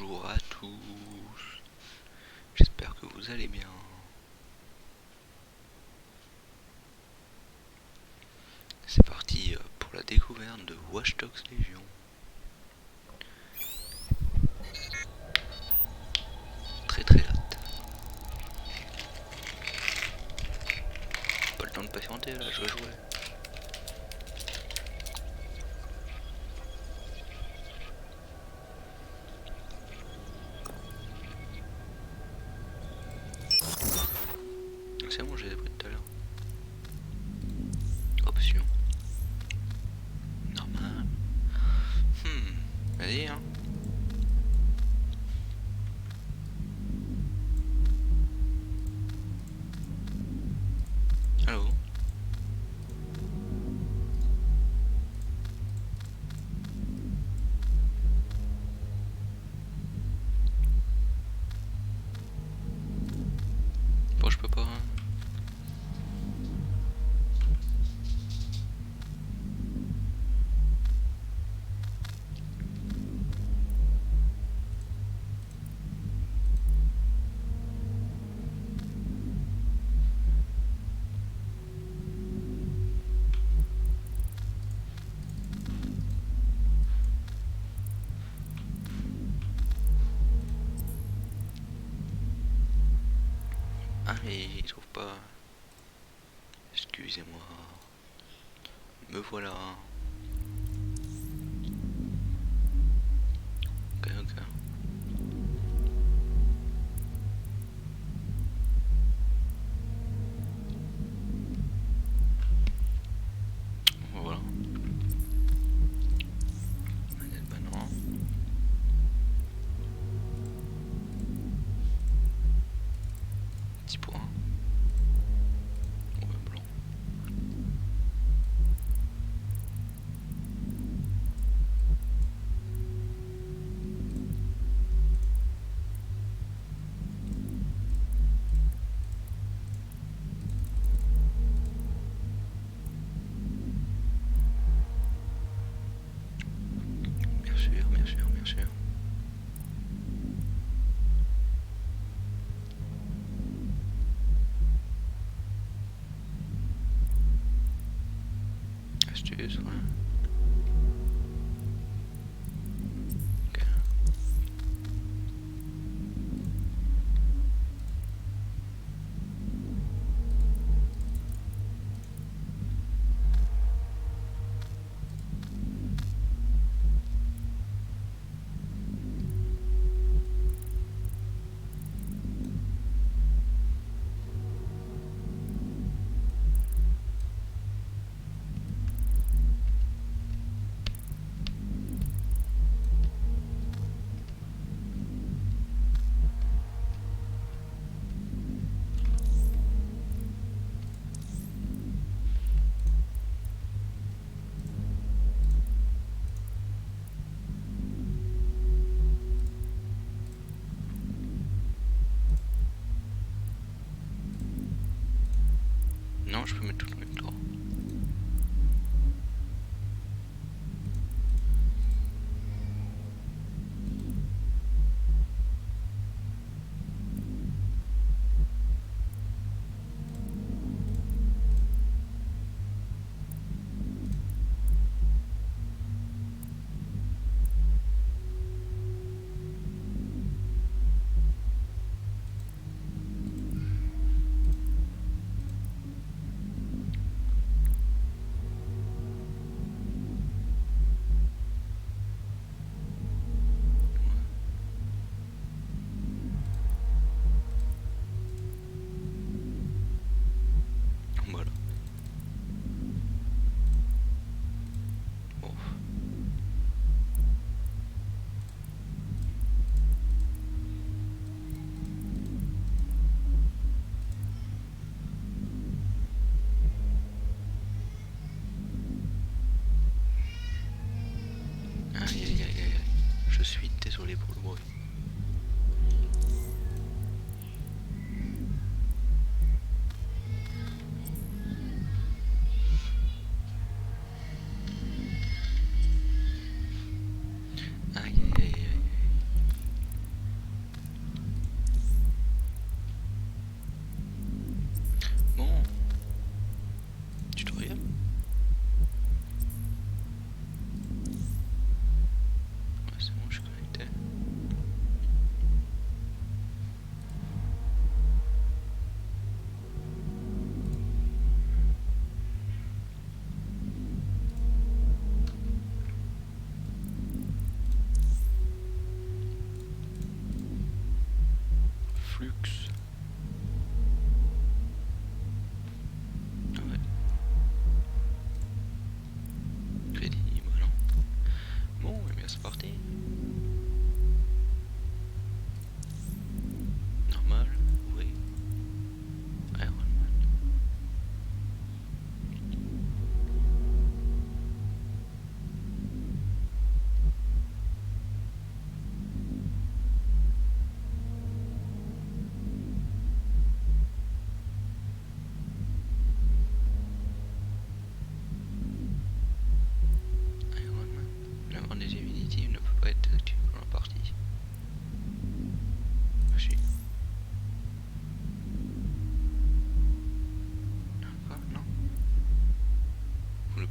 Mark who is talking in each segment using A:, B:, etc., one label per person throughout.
A: Bonjour à tous, j'espère que vous allez bien. C'est parti pour la découverte de Watch Dogs Légion. Très hâte. Pas le temps de patienter là, je vais jouer. C'est bon, j'ai les pris tout à l'heure. Option. Normal. Vas-y hein. Allô. Bon, je peux pas. Hein. Ah, il trouve pas. Excusez-moi. Me voilà. Ok. Voilà. Manette banane. Petit point. Ouais, blanc. Bien sûr. Astuce, ouais. Ok. Non, je peux mettre tout le même tour.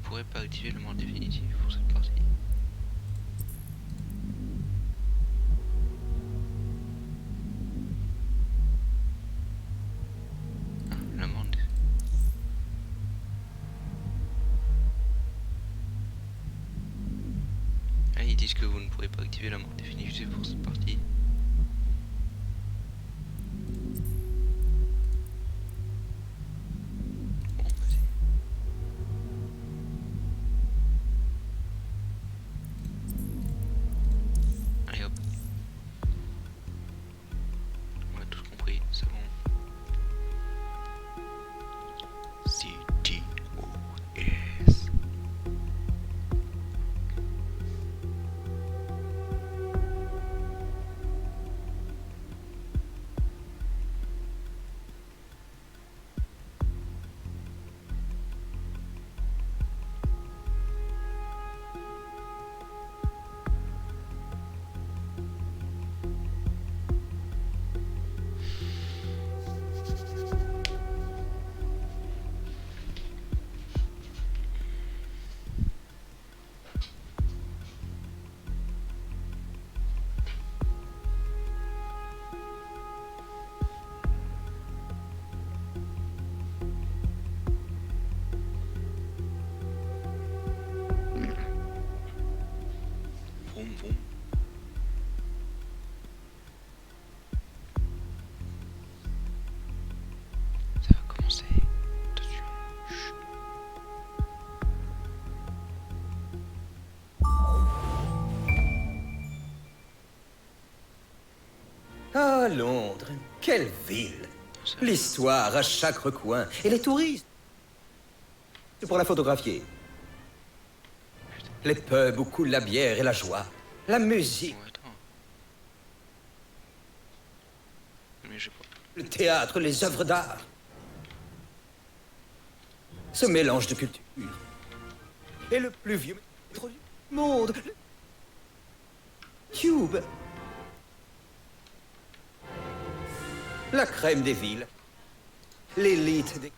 A: pourrais pas activer le mode définitif pour cette partie. Ah, le mode. Ah, ils disent que vous ne pourrez pas activer le mode définitif pour cette partie. Bon, vas-y. Allez hop. On a tout compris, c'est bon. CTOS. Vroom vroom. Ça va commencer. Attention. Chut.
B: Ah, Londres, quelle ville! L'histoire à chaque recoin. Et les touristes. C'est pour la photographier. Les pubs où coule la bière et la joie. La musique.
A: Oh, attends. Mais je sais pas.
B: Le théâtre, les œuvres d'art. Ce mélange de culture. Et le plus vieux métro du monde. Cube. La crème des villes. L'élite des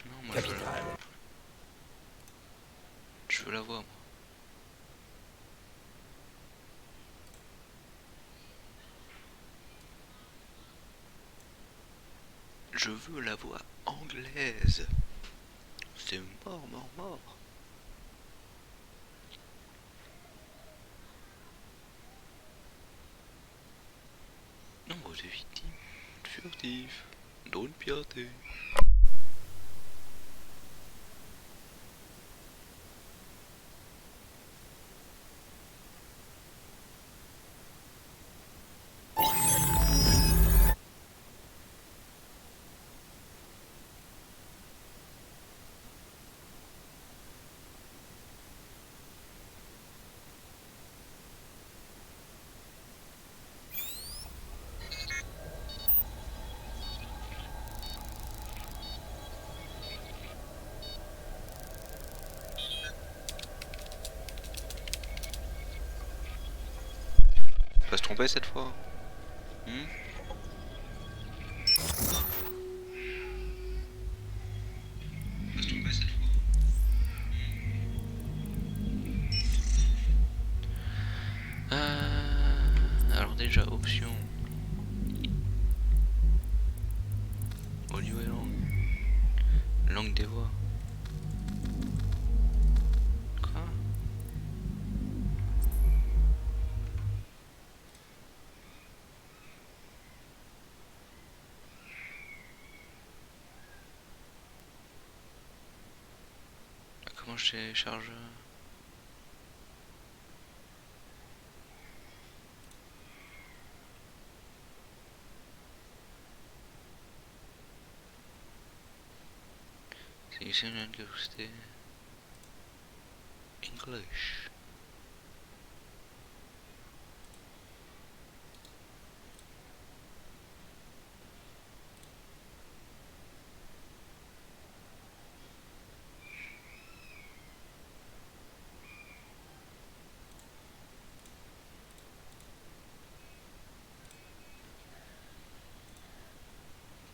A: Non, moi
B: capitales.
A: je veux la voir, moi. Je veux la voix anglaise. C'est mort, mort, mort. Nombre de victimes. Furtif. Drone piraté. Pas se tromper cette fois. Pas se tromper cette fois. Alors déjà, option. Audio et langue. Langue des voix. Quoi? Comment je télécharge? Sélectionne une capacité. English.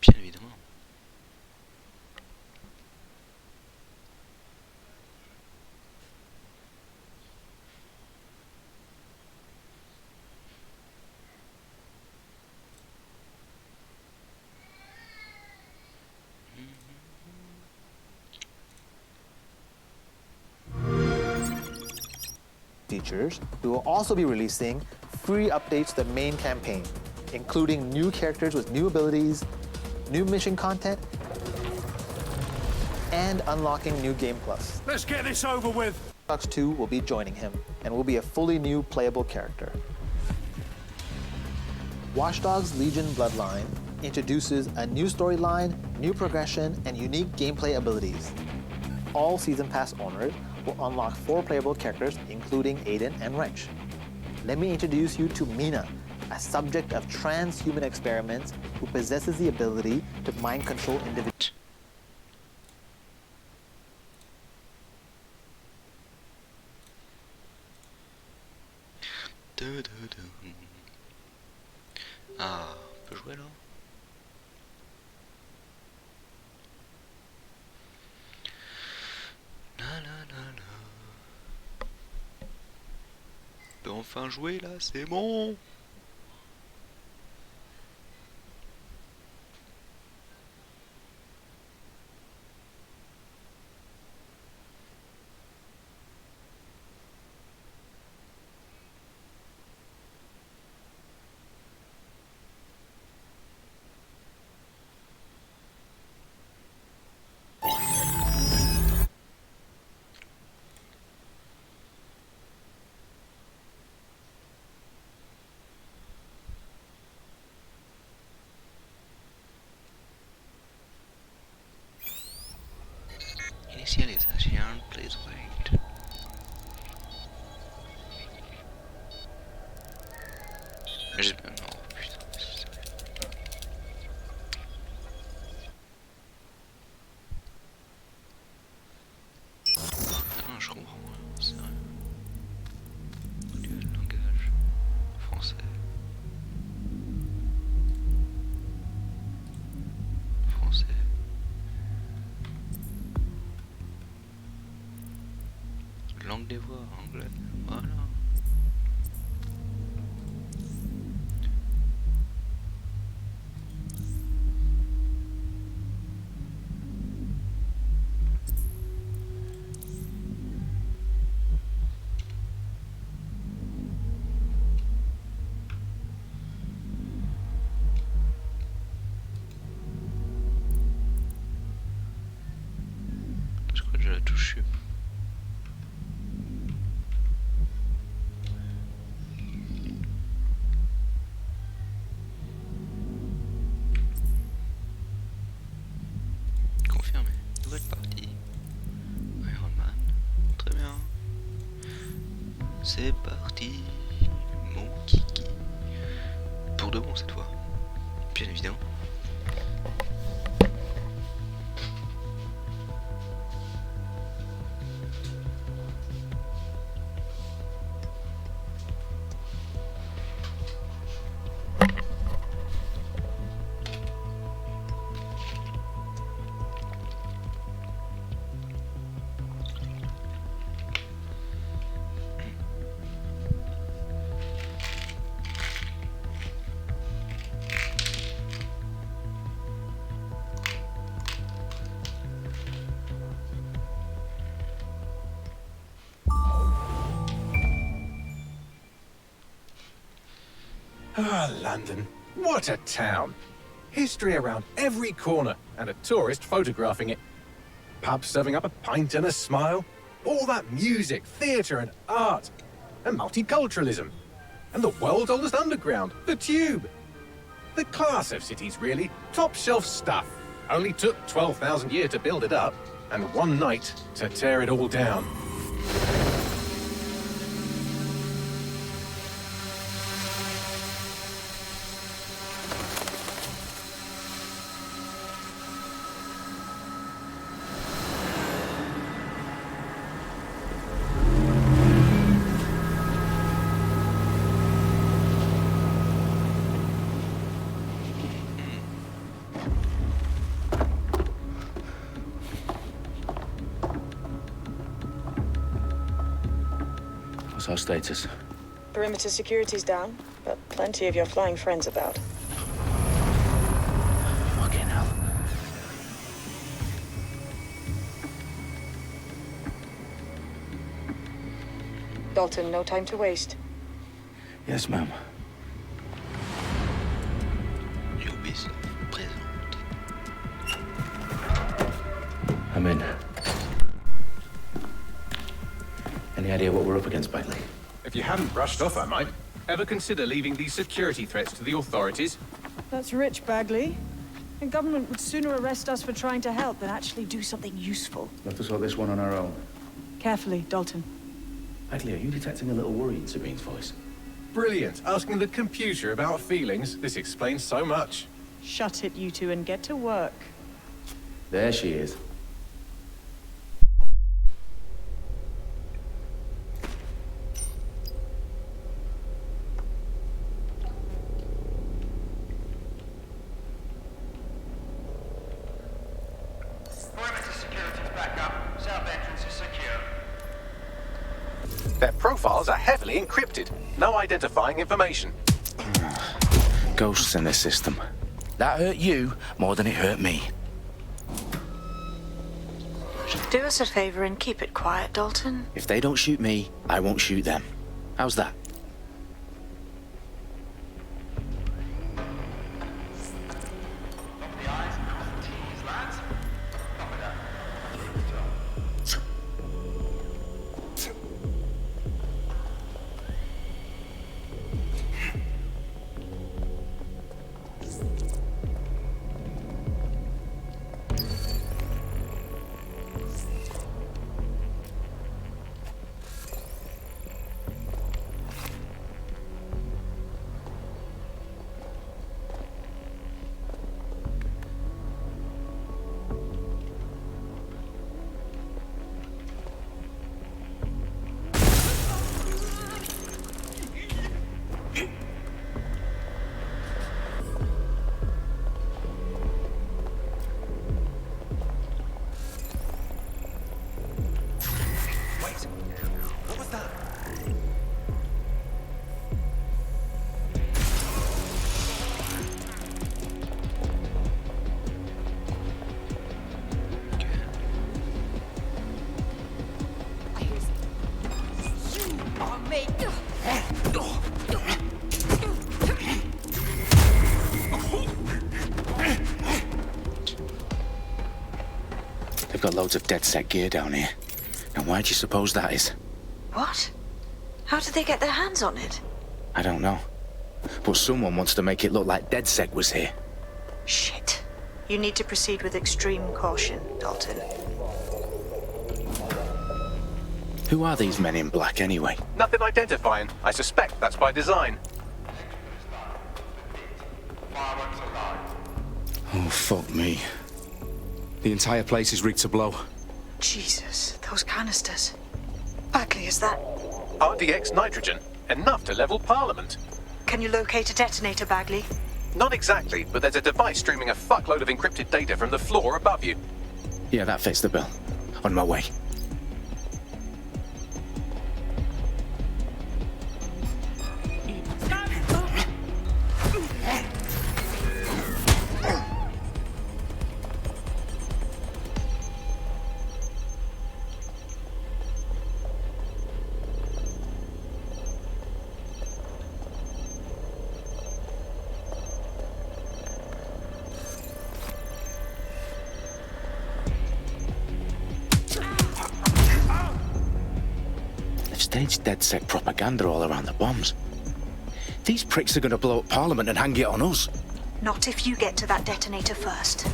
A: Bien évidemment.
C: features, we will also be releasing free updates to the main campaign, including new characters with new abilities, new mission content, and unlocking new Game Plus.
D: Let's get this over with.
C: Watch Dogs 2 will be joining him and will be a fully new playable character. Watch Dogs Legion Bloodline introduces a new storyline, new progression, and unique gameplay abilities. All Season Pass owners will unlock 4 playable characters, including Aiden and Wrench. Let me introduce you to Mina, a subject of transhuman experiments who possesses the ability to mind control individuals.
A: Ah, on peut jouer là. On peut enfin jouer là, c'est bon. Initialisation, please wait. Non, putain, c'est sérieux. Ah, je comprends, c'est vrai. Duel langage français. Français. Langue des voix, anglais, voilà. Je crois que j'ai la touche. Confirmé. Nouvelle partie. Iron Man. Très bien. C'est parti. Mon kiki. Pour de bon cette fois. Bien évidemment.
D: Ah, London. What a town. History around every corner and a tourist photographing it. Pubs serving up a pint and a smile. All that music, theatre and art. And multiculturalism. And the world's oldest underground, the Tube. The class of cities, really. Top shelf stuff. Only took 12,000 years to build it up, and one night to tear it all down.
E: What's our status?
F: Perimeter security's down, but plenty of your flying friends about.
E: Fucking hell.
F: Dalton, no time to waste.
E: Yes, ma'am.
A: Ubisoft présente.
E: I'm in. Any idea what we're up against, Bagley?
D: If you hadn't brushed off, I might. Ever consider leaving these security threats to the authorities?
G: That's rich, Bagley. The government would sooner arrest us for trying to help than actually do something useful.
E: We'll have to sort this one on our own.
G: Carefully, Dalton.
E: Bagley, are you detecting a little worry in Sabine's voice?
D: Brilliant. Asking the computer about feelings. This explains so much.
G: Shut it, you two, and get to work.
E: There she is.
H: Perimeter security's back up. South entrance is secure.
D: Their profiles are heavily encrypted. No identifying information.
E: Ghosts in this system. That hurt you more than it hurt me.
F: Do us a favor and keep it quiet, Dalton.
E: If they don't shoot me, I won't shoot them. How's that?
H: Dot the I's, cross the T's, lads. Copy that.
E: They've got loads of DedSec gear down here. Now why do you suppose that is?
F: What? How did they get their hands on it?
E: I don't know. But someone wants to make it look like DedSec was here.
F: Shit. You need to proceed with extreme caution, Dalton.
E: Who are these men in black anyway?
D: Nothing identifying. I suspect that's by design.
H: Fireworks are live.
E: Oh, fuck me. The entire place is rigged to blow.
F: Jesus, those canisters. Bagley, is that...
D: RDX nitrogen. Enough to level Parliament.
F: Can you locate a detonator, Bagley?
D: Not exactly, but there's a device streaming a fuckload of encrypted data from the floor above you.
E: Yeah, that fits the bill. On my way. Staged DedSec propaganda all around the bombs. These pricks are going to blow up Parliament and hang it on us.
F: Not if you get to that detonator first.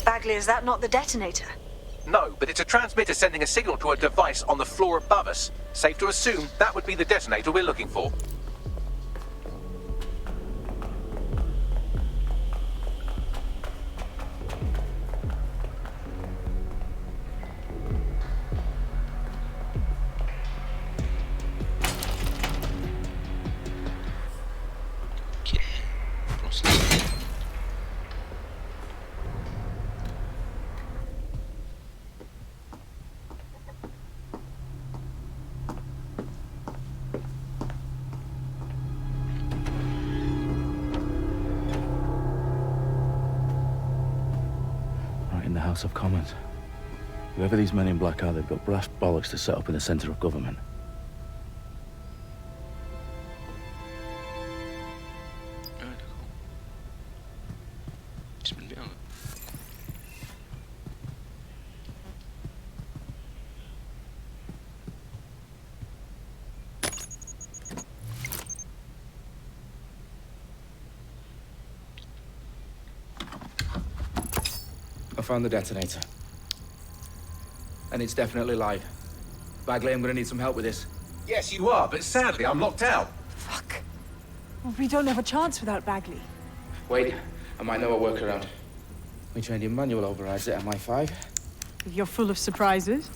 F: Bagley, is that not the detonator?
D: No, but it's a transmitter sending a signal to a device on the floor above us. Safe to assume that would be the detonator we're looking for.
E: House of Commons. Whoever these men in black are, they've got brass bollocks to set up in the centre of government.
A: Ah, d'accord. Ils se mettent bien, là.
E: I found the detonator. And it's definitely live. Bagley, I'm gonna need some help with this.
D: Yes, you are, but sadly, I'm locked out.
G: Fuck. Well, we don't have a chance without Bagley.
E: Wait, I might know a workaround. We trained in manual overrides at MI5.
G: You're full of surprises.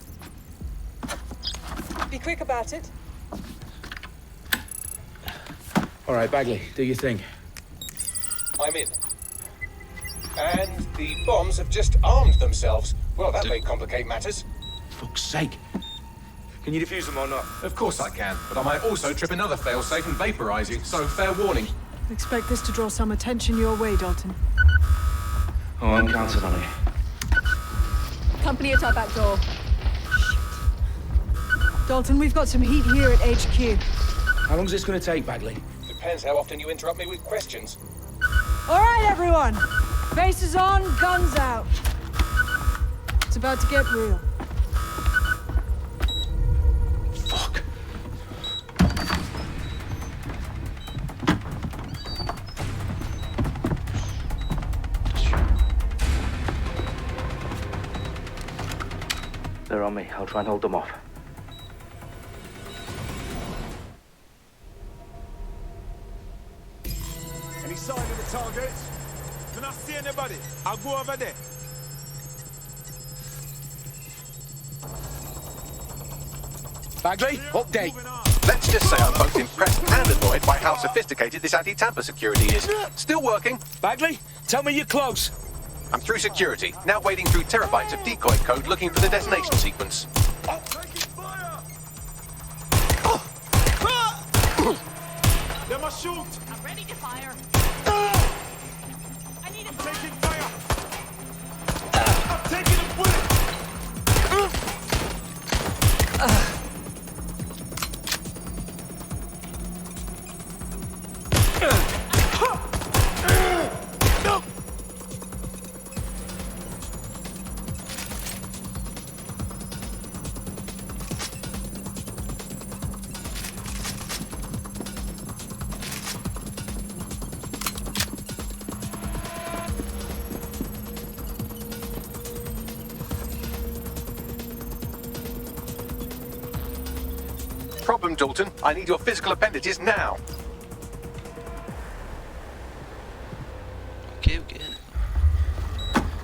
G: Be quick about it.
E: All right, Bagley, do your thing.
D: I'm in. And the bombs have just armed themselves. Well, that may complicate matters.
E: Fuck's sake. Can you defuse them or not?
D: Of course I can, but I might also trip another failsafe and vaporize you, so fair warning.
G: Expect this to draw some attention your way, Dalton.
E: Oh, I'm counting on it.
G: Company at our back door. Shit. Dalton, we've got some heat here at HQ.
E: How long's this gonna take, Bagley?
D: Depends how often you interrupt me with questions.
G: All right, everyone. Faces on, guns out. It's about to get real.
E: Fuck. They're on me. I'll try and hold them off.
I: Any sign of the target? Can I see anybody? I'll go over there.
E: Bagley, update.
D: Let's just say I'm both impressed and annoyed by how sophisticated this anti-tamper security is. Still working.
E: Bagley, tell me you're close.
D: I'm through security, now wading through terabytes of decoy code looking for the detonation sequence.
I: They must shoot!
J: I'm ready to fire. I need a
I: Taking fire! I'm taking a bullet!
D: Problem, Dalton. I need your physical appendages now.
A: Ok.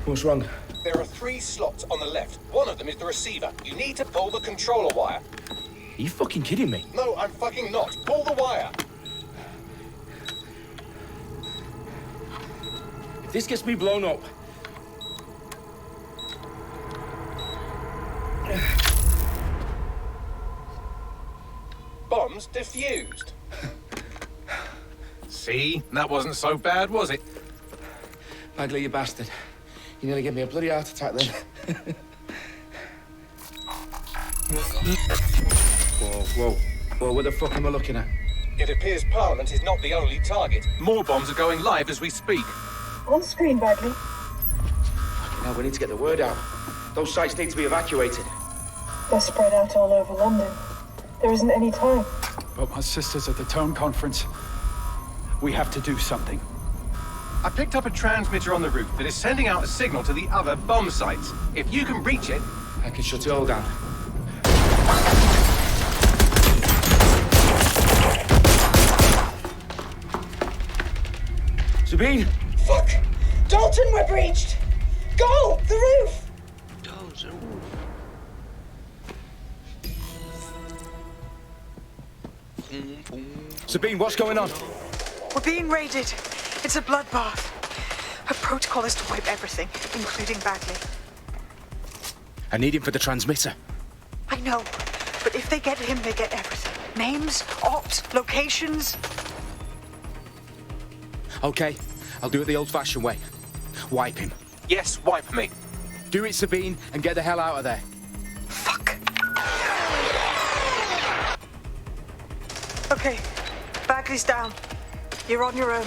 E: What's wrong?
D: There are 3 slots on the left. One of them is the receiver. You need to pull the controller wire.
E: Are you fucking kidding me?
D: No, I'm fucking not. Pull the wire.
E: If this gets me blown up...
D: Bombs defused. See? That wasn't so bad, was it?
E: Bagley, you bastard. You nearly gave me a bloody heart attack then. Whoa, what the fuck am I looking at?
D: It appears Parliament is not the only target. More bombs are going live as we speak.
G: On screen, Bagley.
E: Now we need to get the word out. Those sites need to be evacuated.
G: They're spread out all over London. There isn't any time.
K: But my sister's at the town conference. We have to do something.
D: I picked up a transmitter on the roof that is sending out a signal to the other bomb sites. If you can reach it...
E: I can shut it all down. Sabine!
G: Fuck! Dalton, we're breached! Go! The roof!
A: Go, the roof.
E: Sabine, what's going on?
F: We're being raided. It's a bloodbath. Her protocol is to wipe everything, including Bagley.
E: I need him for the transmitter.
F: I know, but if they get him, they get everything. Names, ops, locations.
E: Okay, I'll do it the old-fashioned way. Wipe him.
D: Yes, wipe me.
E: Do it, Sabine, and get the hell out of there.
F: Fuck. Okay, Bagley's down. You're on your own.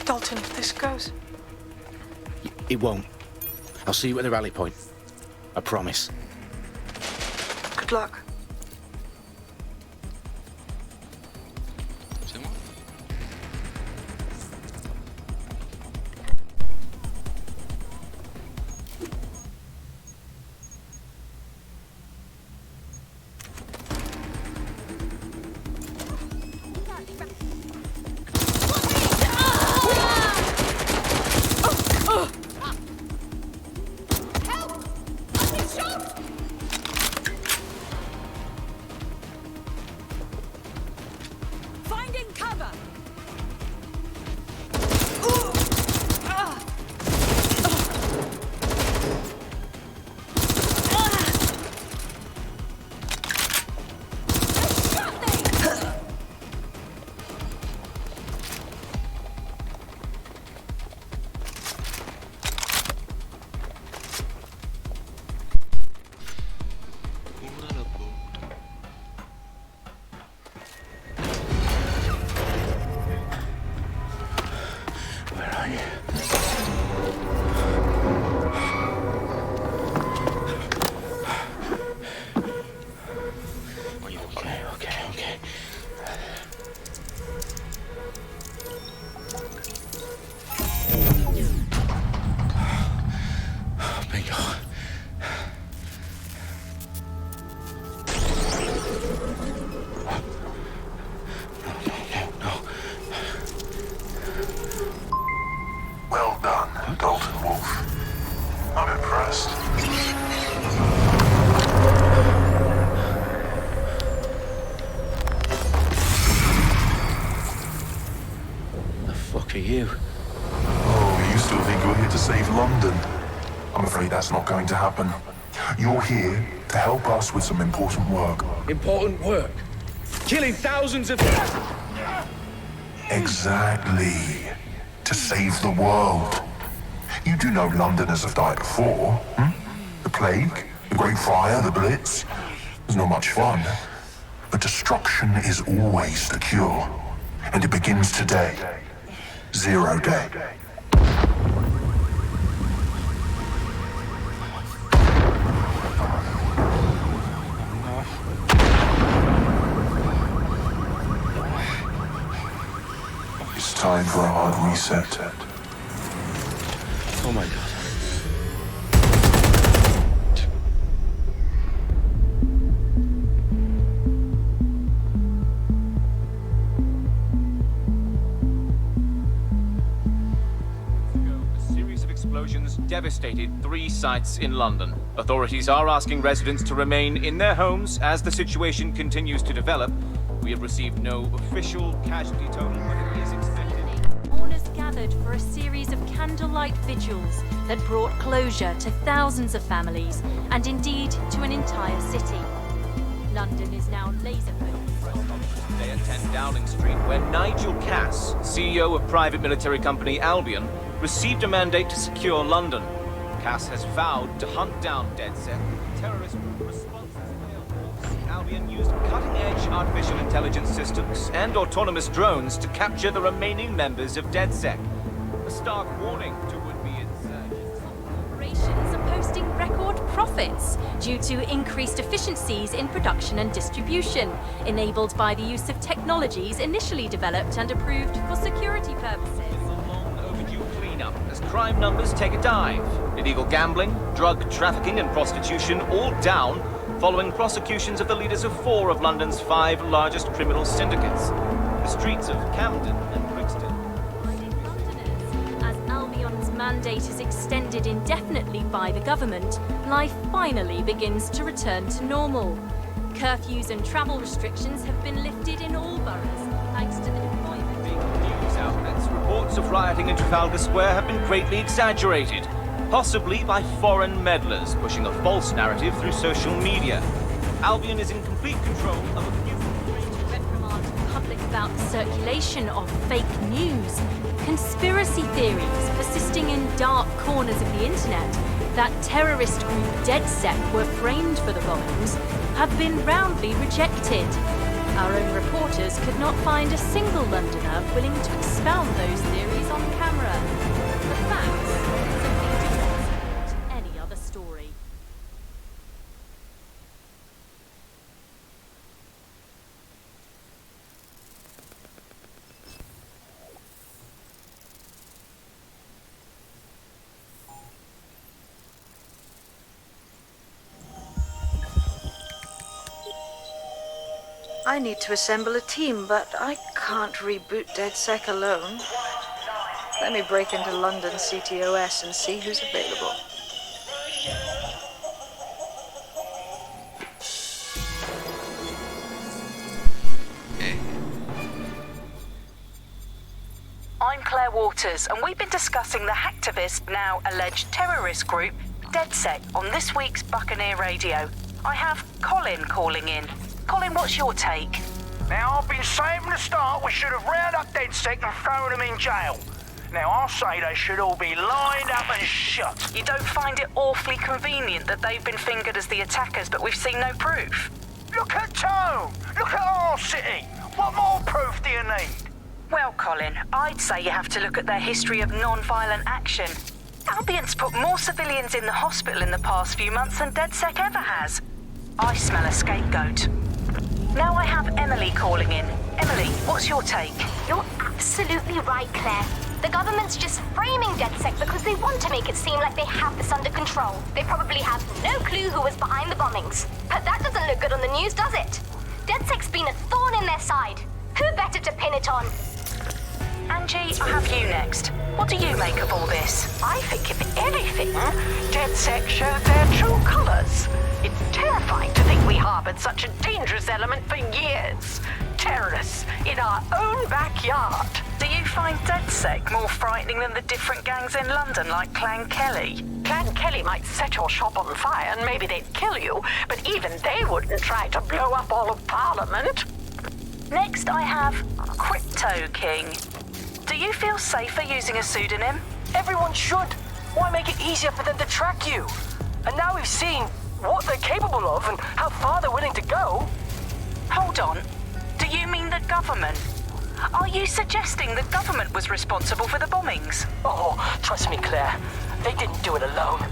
F: Dalton, if this goes...
E: It won't. I'll see you at the rally point. I promise.
F: Good luck.
A: C'est moi.
G: Finding cover!
A: Ouvre la porte.
E: Where are you?
A: On y va.
E: Okay. Bingo. No.
J: Well done, Dalton Wolf. I'm impressed.
E: The fuck are you?
J: Oh, you still think you're here to save London? I'm afraid that's not going to happen. You're here to help us with some important work.
E: Important work. Killing thousands of...
J: Exactly. To save the world. You do know Londoners have died before, hmm? The Plague, the Great Fire, the Blitz. It's not much fun. But destruction is always the cure. And it begins today. 0 day. It's time for a hard reset.
E: Oh my god.
L: A series of explosions devastated 3 sites in London. Authorities are asking residents to remain in their homes as the situation continues to develop. We have received no official casualty total, but it is expected.
M: Mourners gathered for a series of candlelight vigils that brought closure to thousands of families and indeed to an entire city. London is now laser-focused.
L: Today at 10 Dowling Street, where Nigel Cass, CEO of private military company Albion, received a mandate to secure London. Cass has vowed to hunt down DedSec. Terrorist responses failed. Albion used cutting-edge artificial intelligence systems and autonomous drones to capture the remaining members of DedSec. A stark warning to would-be insurgents.
M: Corporations are posting record profits due to increased efficiencies in production and distribution, enabled by the use of technologies initially developed and approved for security purposes.
L: As crime numbers take a dive. Illegal gambling, drug trafficking and prostitution all down following prosecutions of the leaders of 4 of London's 5 largest criminal syndicates. The streets of Camden and Brixton.
M: As Albion's mandate is extended indefinitely by the government, life finally begins to return to normal. Curfews and travel restrictions have been lifted in all boroughs, thanks to the deployment.
L: News outlets, reports of rioting in Trafalgar Square have been greatly exaggerated, possibly by foreign meddlers pushing a false narrative through social media. Albion is in complete control of a few...
M: reprimand to the public about the circulation of fake news, conspiracy theories persisting in dark corners of the internet, that terrorist group DedSec were framed for the bombings have been roundly rejected. Our own reporters could not find a single Londoner willing to expound those theories on camera. The facts simply do not support any other story.
F: I need to assemble a team, but I can't reboot DedSec alone. Let me break into London CTOS and see who's available.
N: I'm Claire Waters, and we've been discussing the hacktivist, now alleged terrorist group, DedSec, on this week's Buccaneer Radio. I have Colin calling in. Colin, what's your take?
H: Now, I've been saying from the start we should have rounded up DedSec and thrown them in jail. Now, I'll say they should all be lined up and shot.
N: You don't find it awfully convenient that they've been fingered as the attackers, but we've seen no proof?
H: Look at Tone! Look at our city! What more proof do you need?
N: Well, Colin, I'd say you have to look at their history of non-violent action. Albion's put more civilians in the hospital in the past few months than DedSec ever has. I smell a scapegoat. Now I have Emily calling in. Emily, what's your take?
O: You're absolutely right, Claire. The government's just framing DedSec because they want to make it seem like they have this under control. They probably have no clue who was behind the bombings. But that doesn't look good on the news, does it? DedSec's been a thorn in their side. Who better to pin it on?
N: Angie, I have you next. What do you make of all this?
P: I think, if anything, DedSec showed their true colors. It's terrifying to think we harbored such a dangerous element for years. Terrorists in our own backyard.
N: Do you find DedSec more frightening than the different gangs in London, like Clan Kelly?
P: Clan Kelly might set your shop on fire and maybe they'd kill you, but even they wouldn't try to blow up all of Parliament.
N: Next, I have Crypto King. Do you feel safer using a pseudonym?
Q: Everyone should. Why make it easier for them to track you? And now we've seen what they're capable of and how far they're willing to go.
N: Hold on. Do you mean the government? Are you suggesting the government was responsible for the bombings?
Q: Oh, trust me, Claire. They didn't do it alone.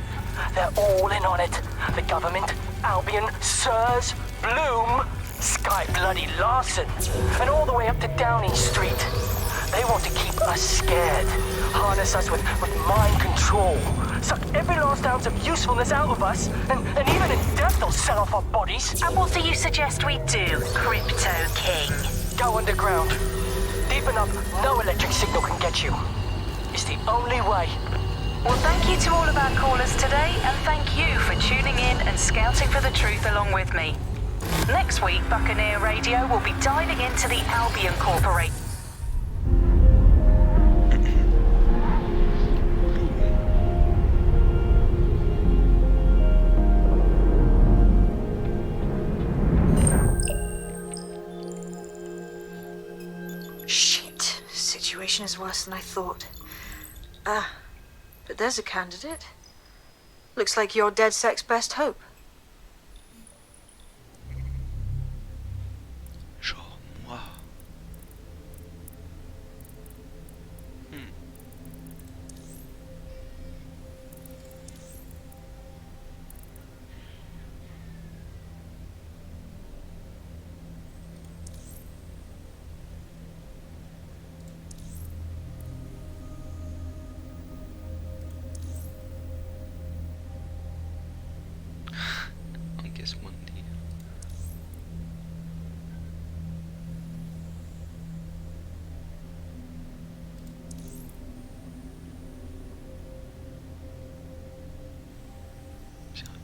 Q: They're all in on it. The government, Albion, Sirs, Bloom, Sky Bloody Larson, and all the way up to Downing Street. They want to keep us scared, harness us with mind control, suck every last ounce of usefulness out of us, and even in death they'll sell off our bodies.
N: And what do you suggest we do, Crypto King?
Q: Go underground. Deep enough, no electric signal can get you. It's the only way.
N: Well, thank you to all of our callers today, and thank you for tuning in and scouting for the truth along with me. Next week, Buccaneer Radio will be diving into the Albion Corporation.
F: Shit. Situation is worse than I thought. But there's a candidate. Looks like you're DedSec's best hope.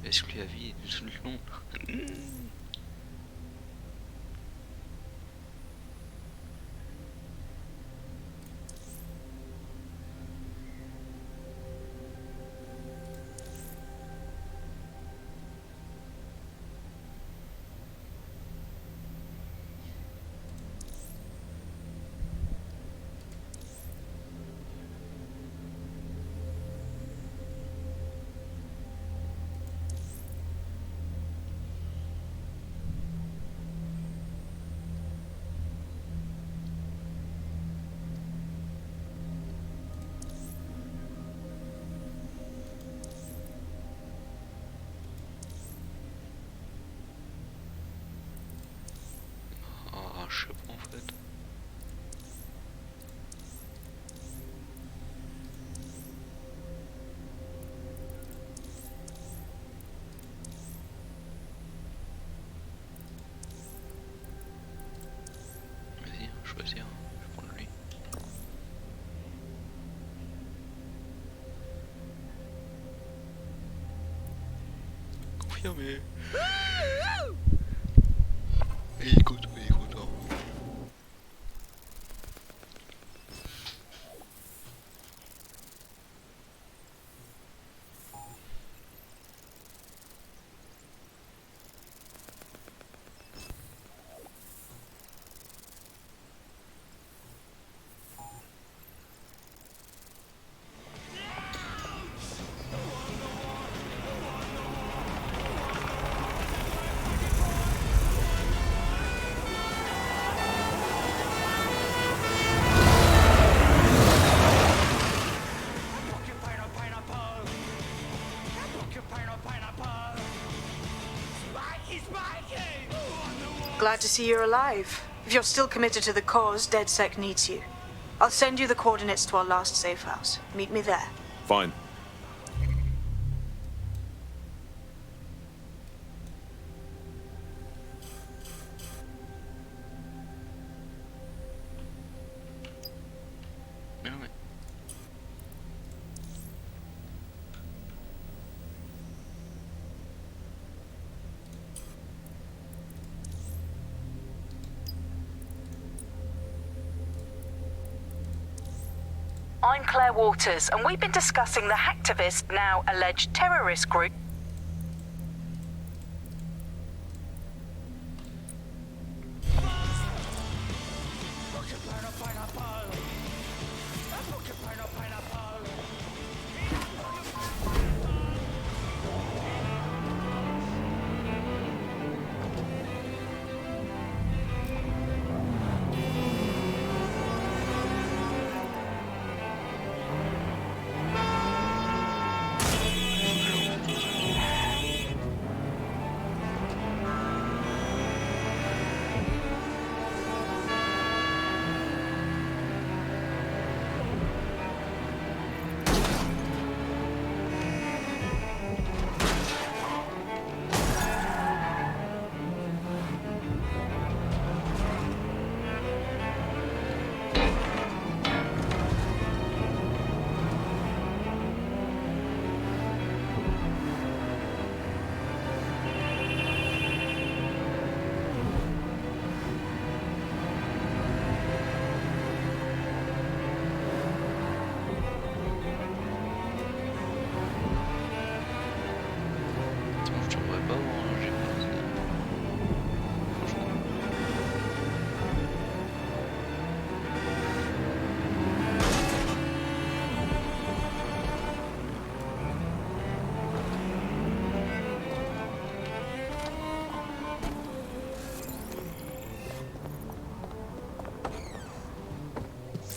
A: Exclu à vie tout le long. Je sais pas en fait. Vas-y, choisir. Je vais prendre lui. Confirmé. Et il est content.
F: Glad to see you're alive. If you're still committed to the cause, DedSec needs you. I'll send you the coordinates to our last safe house. Meet me there.
I: Fine.
N: I'm Claire Waters, and we've been discussing the hacktivist, now alleged terrorist group.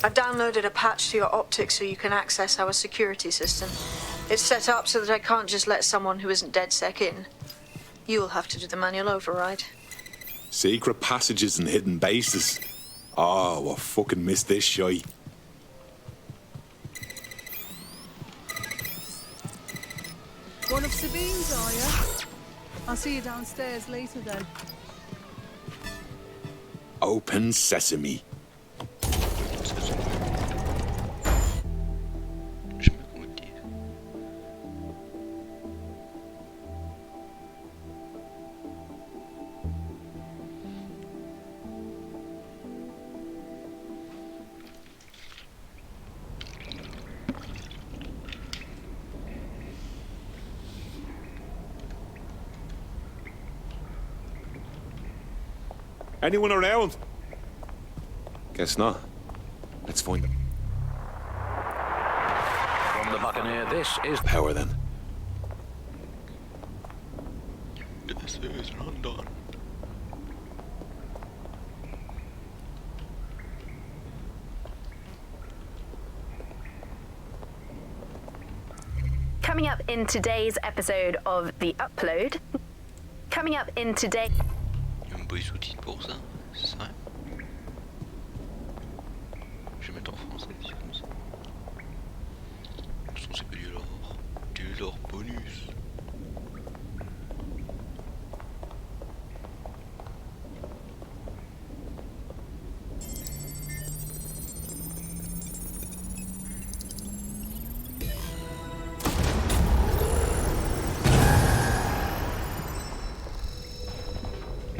F: I've downloaded a patch to your optics so you can access our security system. It's set up so that I can't just let someone who isn't DedSec in. You'll have to do the manual override.
I: Secret passages and hidden bases. Oh, I fucking missed this shite.
R: One of Sabine's, are you? I'll see you downstairs later then.
I: Open sesame. Anyone around? Guess not. Let's find them.
S: From the Buccaneer, this is
I: Power then.
A: This is London.
T: Coming up in today's episode of The Upload. Coming up in today.
A: Il y a un beau sous-titre pour ça, c'est vrai. mettre en français, c'est comme ça. De toute façon, c'est que du lore bonus.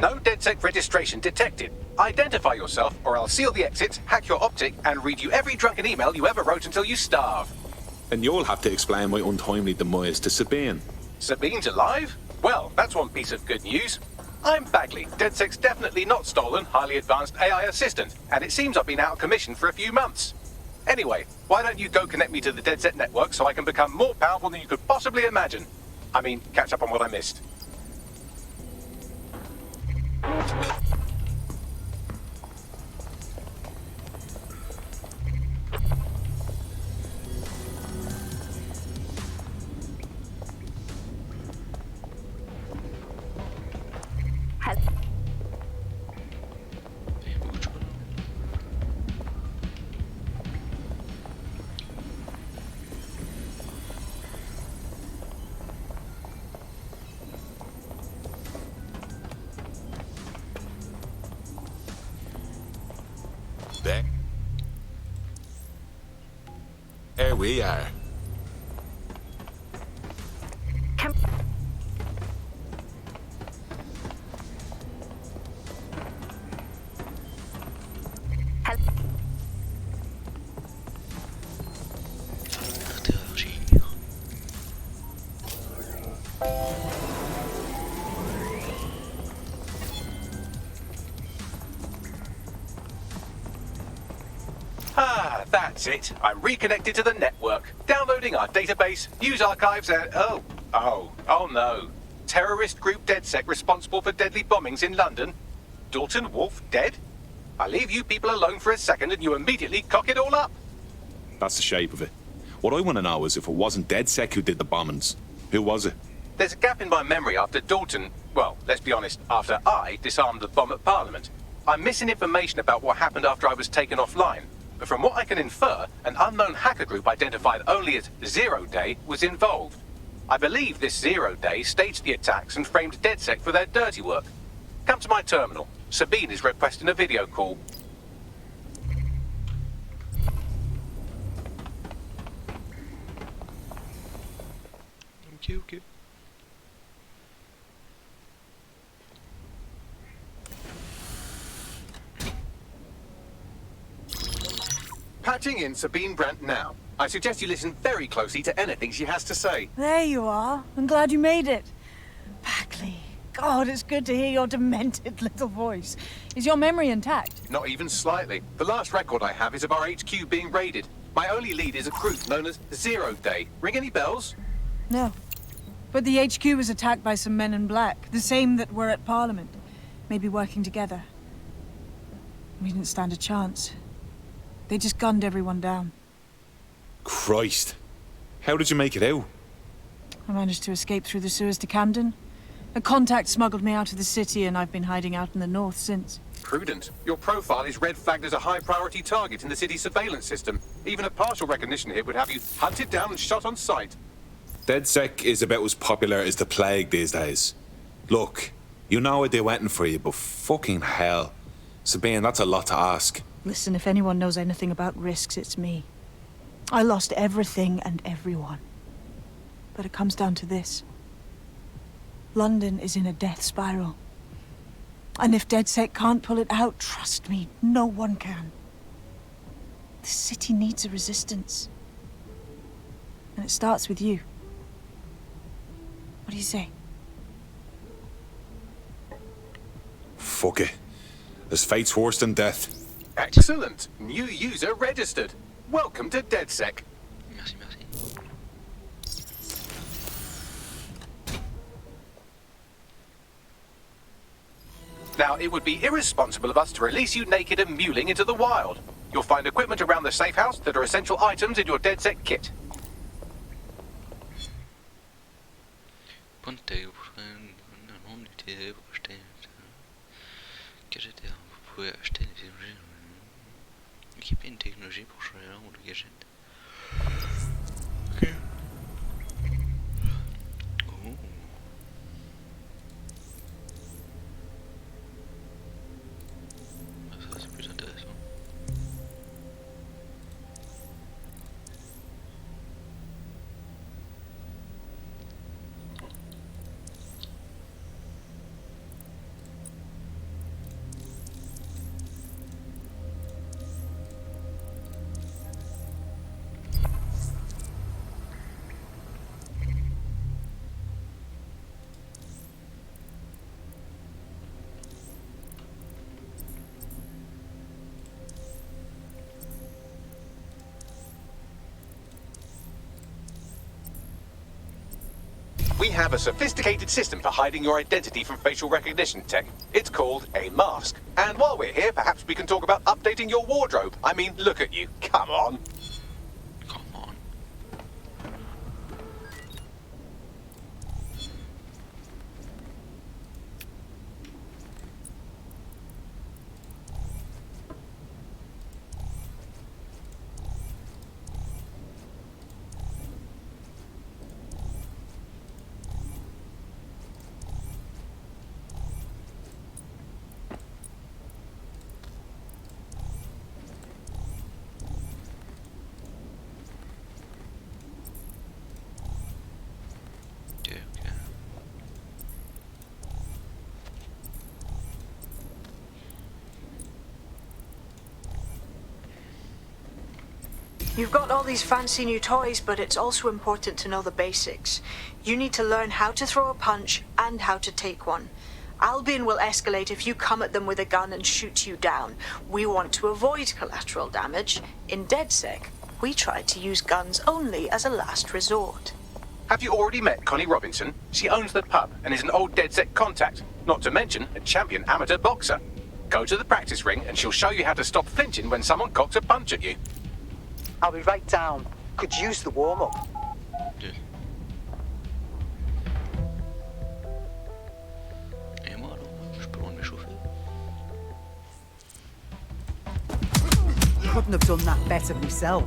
D: No DedSec registration detected. Identify yourself, or I'll seal the exits, hack your optic, and read you every drunken email you ever wrote until you starve.
I: And you'll have to explain my untimely demise to Sabine.
D: Sabine's alive? Well, that's one piece of good news. I'm Bagley, DedSec's definitely not stolen, highly advanced AI assistant, and it seems I've been out of commission for a few months. Anyway, why don't you go connect me to the DedSec network so I can become more powerful than you could possibly imagine? I mean, catch up on what I missed.
I: There we are.
D: Ah, that's it. I'm reconnected to the network. Downloading our database, news archives, and... Oh no. Terrorist group DedSec responsible for deadly bombings in London? Dalton Wolfe dead? I leave you people alone for a second and you immediately cock it all up.
I: That's the shape of it. What I want to know is if it wasn't DedSec who did the bombings, who was it?
D: There's a gap in my memory after Dalton... Well, let's be honest, after I disarmed the bomb at Parliament. I'm missing information about what happened after I was taken offline. But from what I can infer, an unknown hacker group identified only as Zero Day was involved. I believe this Zero Day staged the attacks and framed DedSec for their dirty work. Come to my terminal. Sabine is requesting a video call.
A: Okay.
D: Patching in Sabine Brandt now. I suggest you listen very closely to anything she has to say.
G: There you are. I'm glad you made it. Bagley. God, it's good to hear your demented little voice. Is your memory intact?
D: Not even slightly. The last record I have is of our HQ being raided. My only lead is a group known as Zero Day. Ring any bells?
G: No. But the HQ was attacked by some men in black, the same that were at Parliament. Maybe working together. We didn't stand a chance. They just gunned everyone down.
I: Christ. How did you make it out?
G: I managed to escape through the sewers to Camden. A contact smuggled me out of the city and I've been hiding out in the north since.
D: Prudent. Your profile is red flagged as a high-priority target in the city's surveillance system. Even a partial recognition hit would have you hunted down and shot on sight.
I: DedSec is about as popular as the plague these days. Look, you know I'd do anything for you, but fucking hell. Sabine, that's a lot to ask.
G: Listen, if anyone knows anything about risks, it's me. I lost everything and everyone. But it comes down to this. London is in a death spiral. And if DedSec can't pull it out, trust me, no one can. The city needs a resistance. And it starts with you. What do you say?
I: Fuck it. There's fate's worse than death.
D: Excellent. New user registered. Welcome to DedSec.
A: Merci.
D: Now, it would be irresponsible of us to release you naked and mewling into the wild. You'll find equipment around the safe house that are essential items in your DedSec kit.
A: Équiper une technologie pour changer la langue ou le gadget. Ok. Oh. Ça c'est plus intéressant.
D: We have a sophisticated system for hiding your identity from facial recognition tech. It's called a mask. And while we're here, perhaps we can talk about updating your wardrobe. I mean, look at you. Come on.
F: You've got all these fancy new toys, but it's also important to know the basics. You need to learn how to throw a punch and how to take one. Albion will escalate if you come at them with a gun and shoot you down. We want to avoid collateral damage. In DedSec, we try to use guns only as a last resort.
D: Have you already met Connie Robinson? She owns the pub and is an old DedSec contact, not to mention a champion amateur boxer. Go to the practice ring and she'll show you how to stop flinching when someone cocks a punch at you.
U: I'll be right down. Could use the warm-up.
A: Et moi alors, je peux loin de m'échauffer.
R: Couldn't have done that better myself.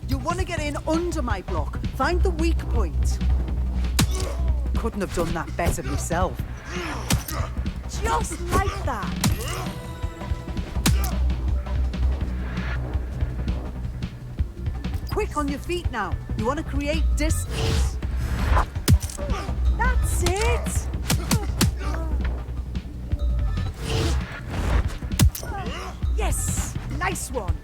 R: You want to get in under my block. Find the weak point. Couldn't have done that better myself. Just like that. Quick on your feet now. You want to create distance. That's it. Yes, nice one.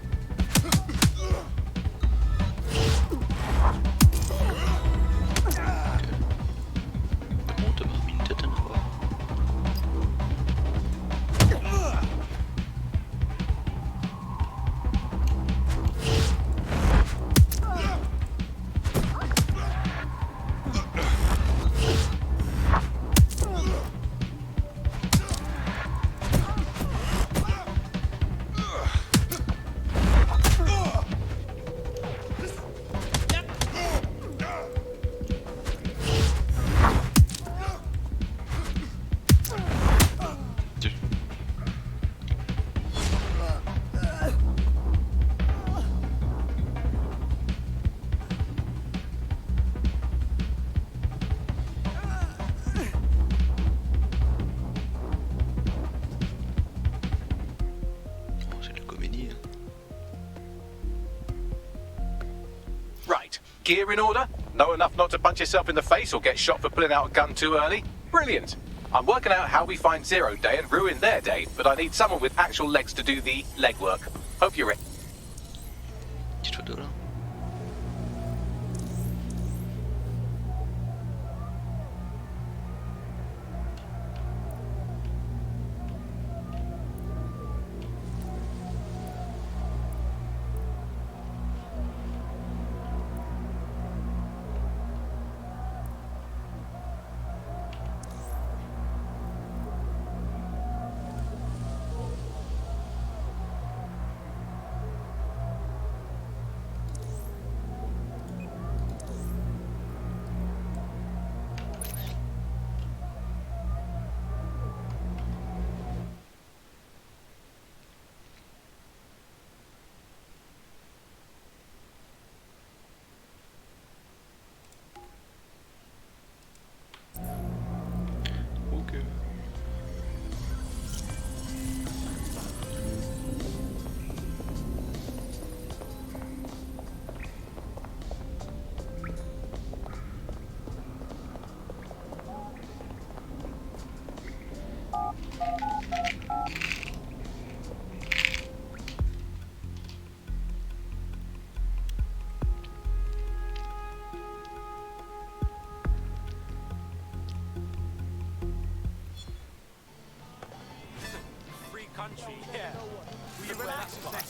D: Gear in order? Know enough not to punch yourself in the face or get shot for pulling out a gun too early? Brilliant! I'm working out how we find Zero Day and ruin their day, but I need someone with actual legs to do the legwork. Hope you're ready.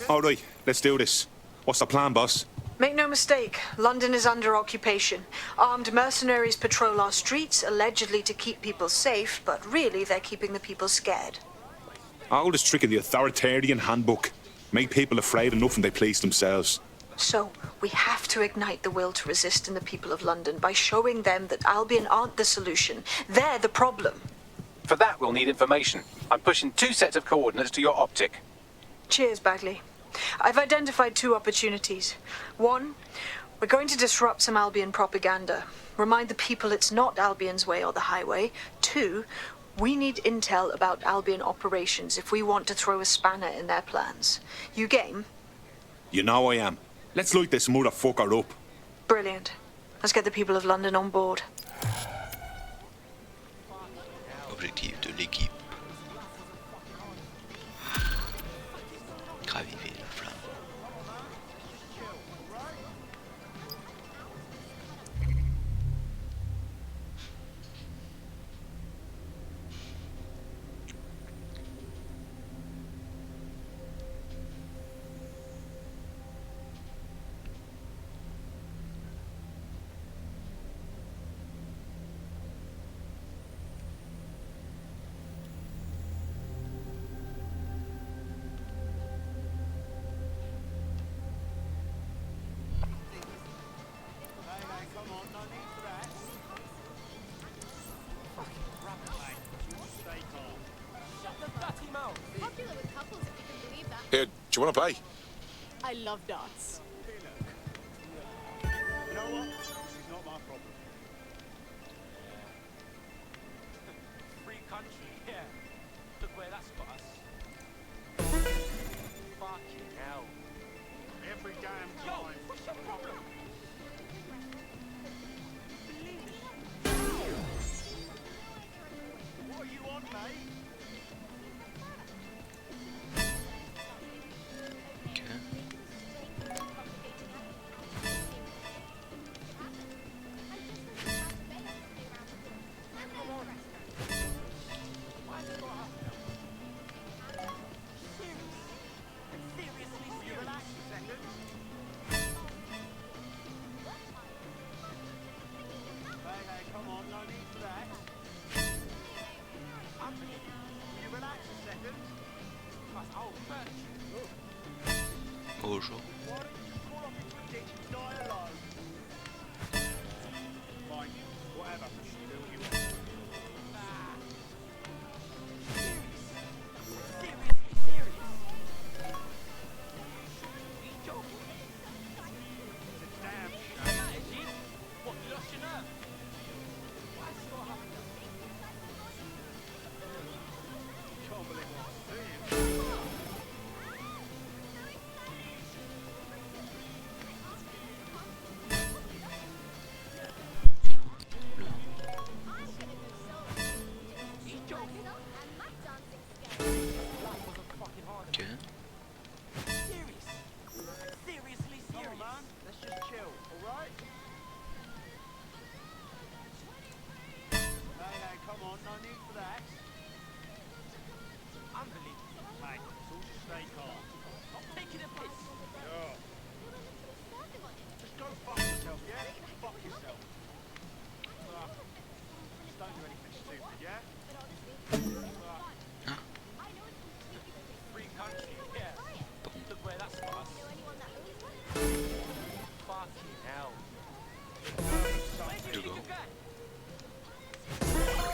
I: All right, let's do this. What's the plan, boss?
F: Make no mistake, London is under occupation. Armed mercenaries patrol our streets, allegedly to keep people safe, but really they're keeping the people scared.
I: Oldest trick in the authoritarian handbook. Make people afraid enough when they please themselves.
F: So, we have to ignite the will to resist in the people of London by showing them that Albion aren't the solution. They're the problem.
D: For that, we'll need information. I'm pushing 2 sets of coordinates to your optic.
F: Cheers, Bagley. I've identified 2 opportunities. 1, we're going to disrupt some Albion propaganda. Remind the people it's not Albion's way or the highway. 2, we need intel about Albion operations if we want to throw a spanner in their plans. You game?
I: You know I am. Let's light this motherfucker up.
F: Brilliant. Let's get the people of London on board.
A: Objectif de l'équipe. Raviver la flamme.
I: Here, do you want to play?
B: I love darts.
K: You know what? This is not my problem.
Q: Free country, yeah. Look where that's got us. Fucking hell.
K: Every damn
Q: Yo,
K: time.
Q: what's your problem?
K: What are you on, mate?
A: Bonjour.
K: Fine, whatever. Do what you want.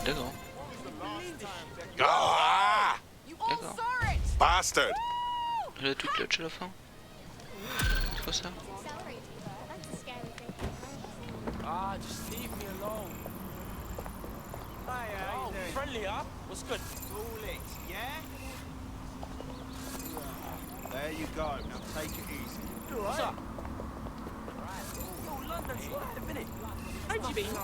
A: D'accord.
I: Ah!
A: D'accord.
I: Bastard!
A: Elle a tout clutch à la fin. C'est quoi ça?
Q: Ah, just leave me alone.
K: Hey,
Q: oh, friendly, huh? What's good?
K: All it, yeah? There you go. Now take it easy. You
Q: What's
K: alright?
Q: up? Yo, London's live, innit? How'd you been?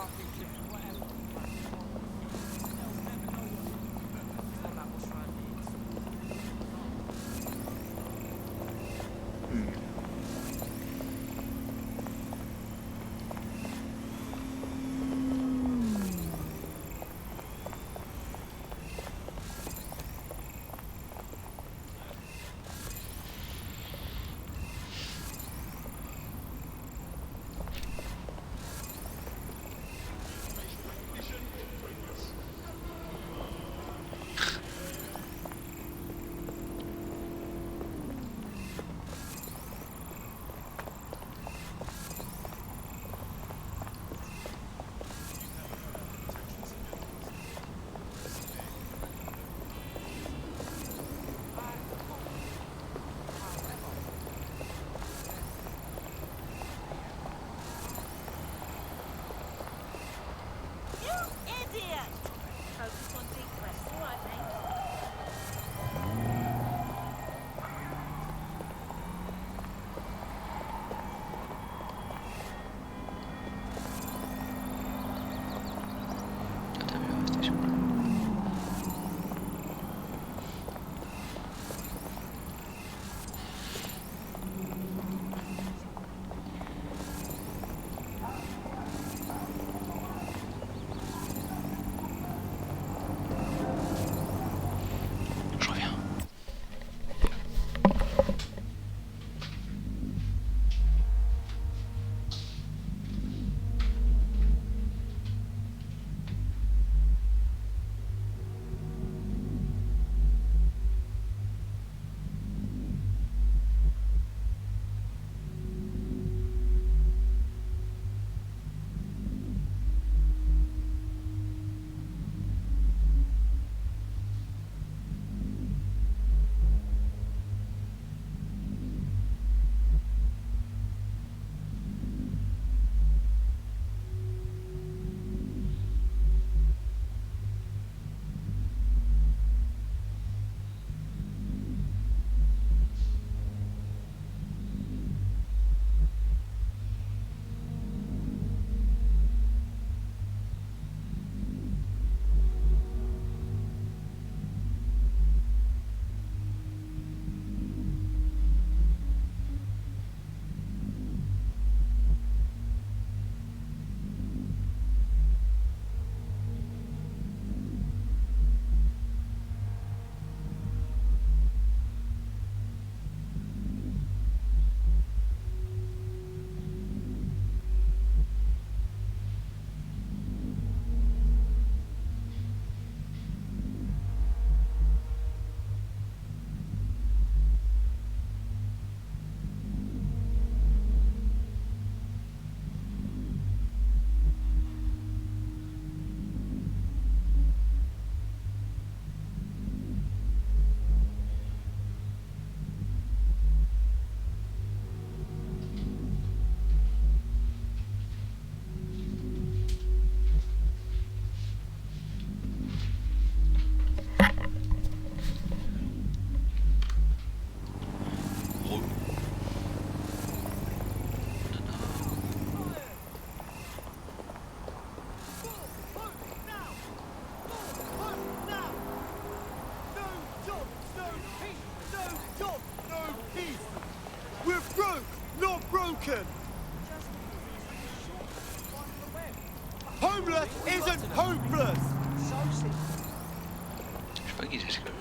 C: Homeless isn't hopeless!
A: Je crois qu'ils escalent.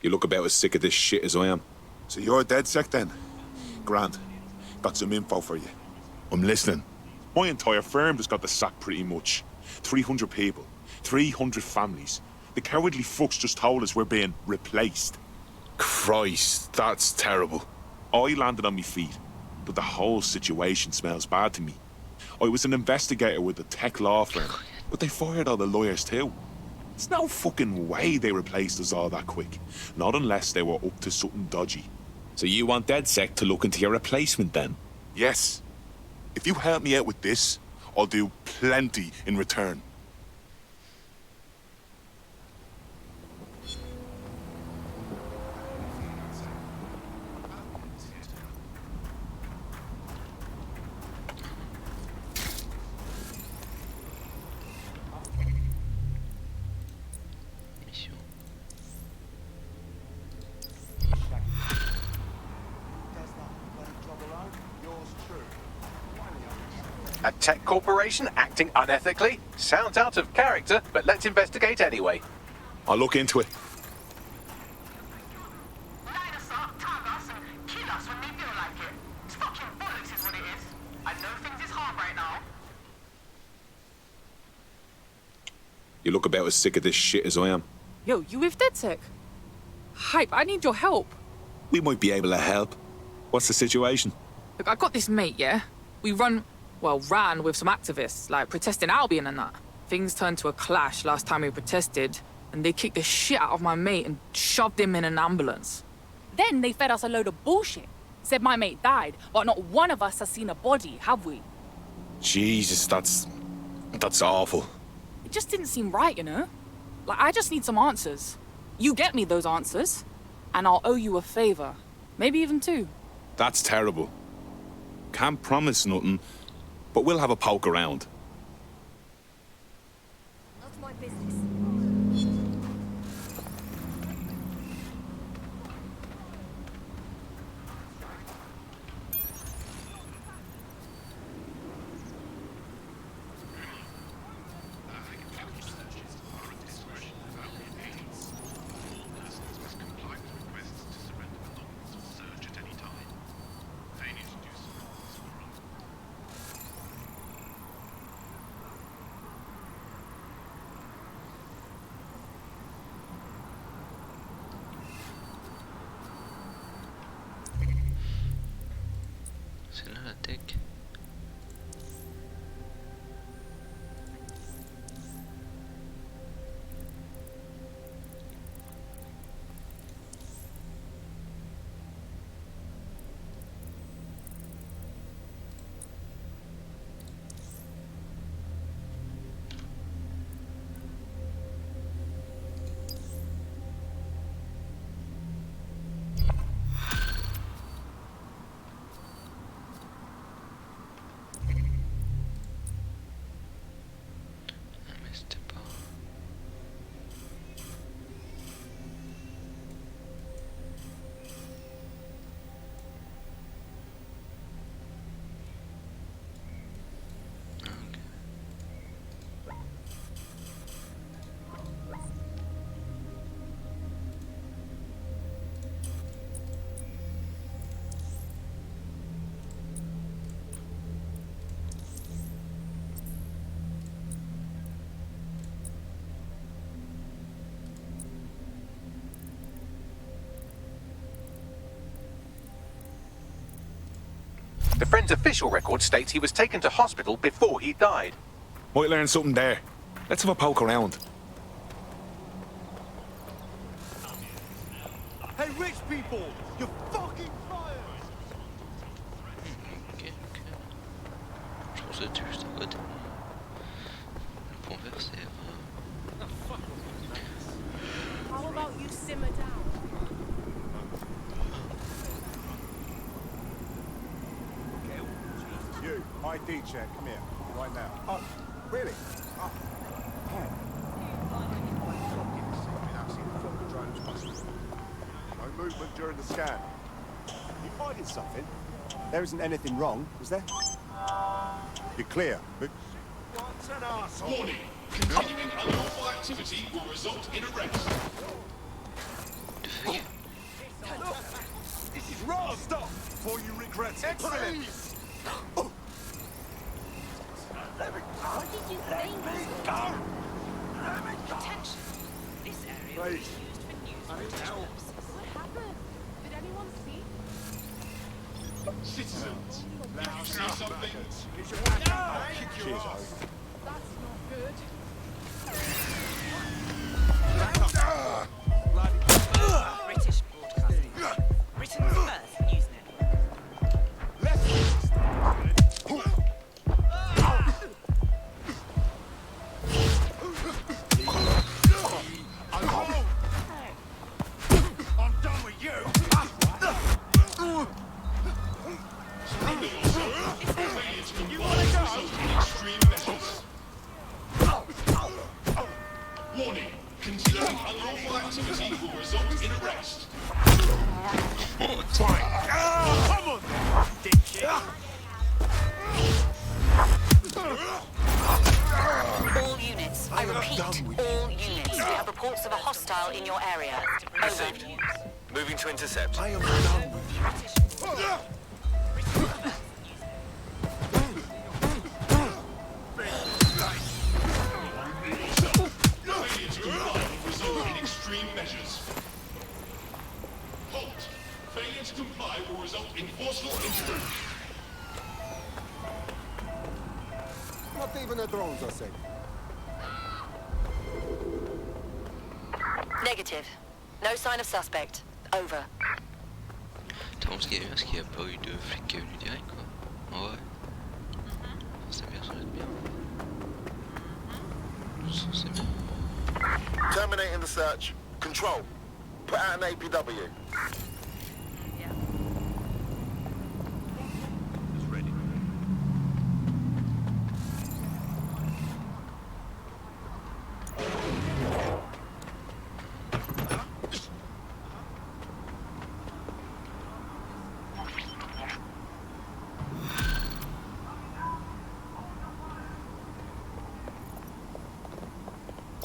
I: You look about as sick of this shit as I am.
J: So you're DedSec then? Grand. Got some info for you. I'm listening.
I: My entire firm just got the sack pretty much. 300 people, 300 families. The cowardly fucks just told us we're being replaced.
E: Christ, that's terrible.
I: I landed on my feet, but the whole situation smells bad to me. I was an investigator with a tech law firm, but they fired all the lawyers too. There's no fucking way they replaced us all that quick. Not unless they were up to something dodgy.
E: So you want DedSec to look into your replacement then?
J: Yes. If you help me out with this, I'll do plenty in return.
D: A tech corporation acting unethically? Sounds out of character, but let's investigate anyway.
I: I'll look into it. You look about as sick of this shit as I am.
V: Yo, you with DedSec? Hype, I need your help.
I: We might be able to help. What's the situation?
V: Look, I got this mate, yeah? We ran with some activists, like protesting Albion and that. Things turned to a clash last time we protested, and they kicked the shit out of my mate and shoved him in an ambulance.
B: Then they fed us a load of bullshit. Said my mate died, but not one of us has seen a body, have we?
E: Jesus, that's awful.
B: It just didn't seem right, you know? Like, I just need some answers. You get me those answers, and I'll owe you a favor. Maybe even two.
I: That's terrible. Can't promise nothing, but we'll have a poke around.
B: That's my business.
A: C'est là la tech.
D: The friend's official record states he was taken to hospital before he died.
I: Might learn something there. Let's have a poke around.
C: rich people! You're fucking fired!
A: Ok. Je pense que tu juste à côté. Le point vert c'est...
L: How about you simmer down?
C: You, ID check, come here, right now. Oh, really? Oh, okay. No movement during the scan. You hiding something? There isn't anything wrong, is there? You're clear. What's an arsehole?
M: Warning. Continuing unlawful activity will result in arrest.
C: This is wrong! Stop before you regret it. Please! Let me go!
L: What did you
C: Let
L: think?
C: me go! Let me go!
L: Attention. This area
C: Please.
L: was used for news purposes. What happened? Did anyone see?
M: Citizens, now say something.
C: Cheers,
L: That's not good.
W: British Broadcasting. Britain's first news network.
C: I'm done with you! You wanna go?
M: Extreme measures. Warning. Continuing unlawful activity will result in arrest.
C: Come on, dipshit!
N: All units, I repeat, all units. We have reports of a hostile in your area.
X: Received. Moving to intercept.
C: I am done with you.
M: Failure to comply will result in extreme measures. Halt. Failure to comply will result in forceful injury.
C: Not even the drones are safe.
N: Negative. No sign of suspect. Over.
A: Attends, ce qui est bien, c'est qu'il n'y a pas eu de flic qui est venu direct, quoi. Ouais. C'est bien, ça va être bien. C'est bien.
X: Terminating the search. Control. Put out an APW.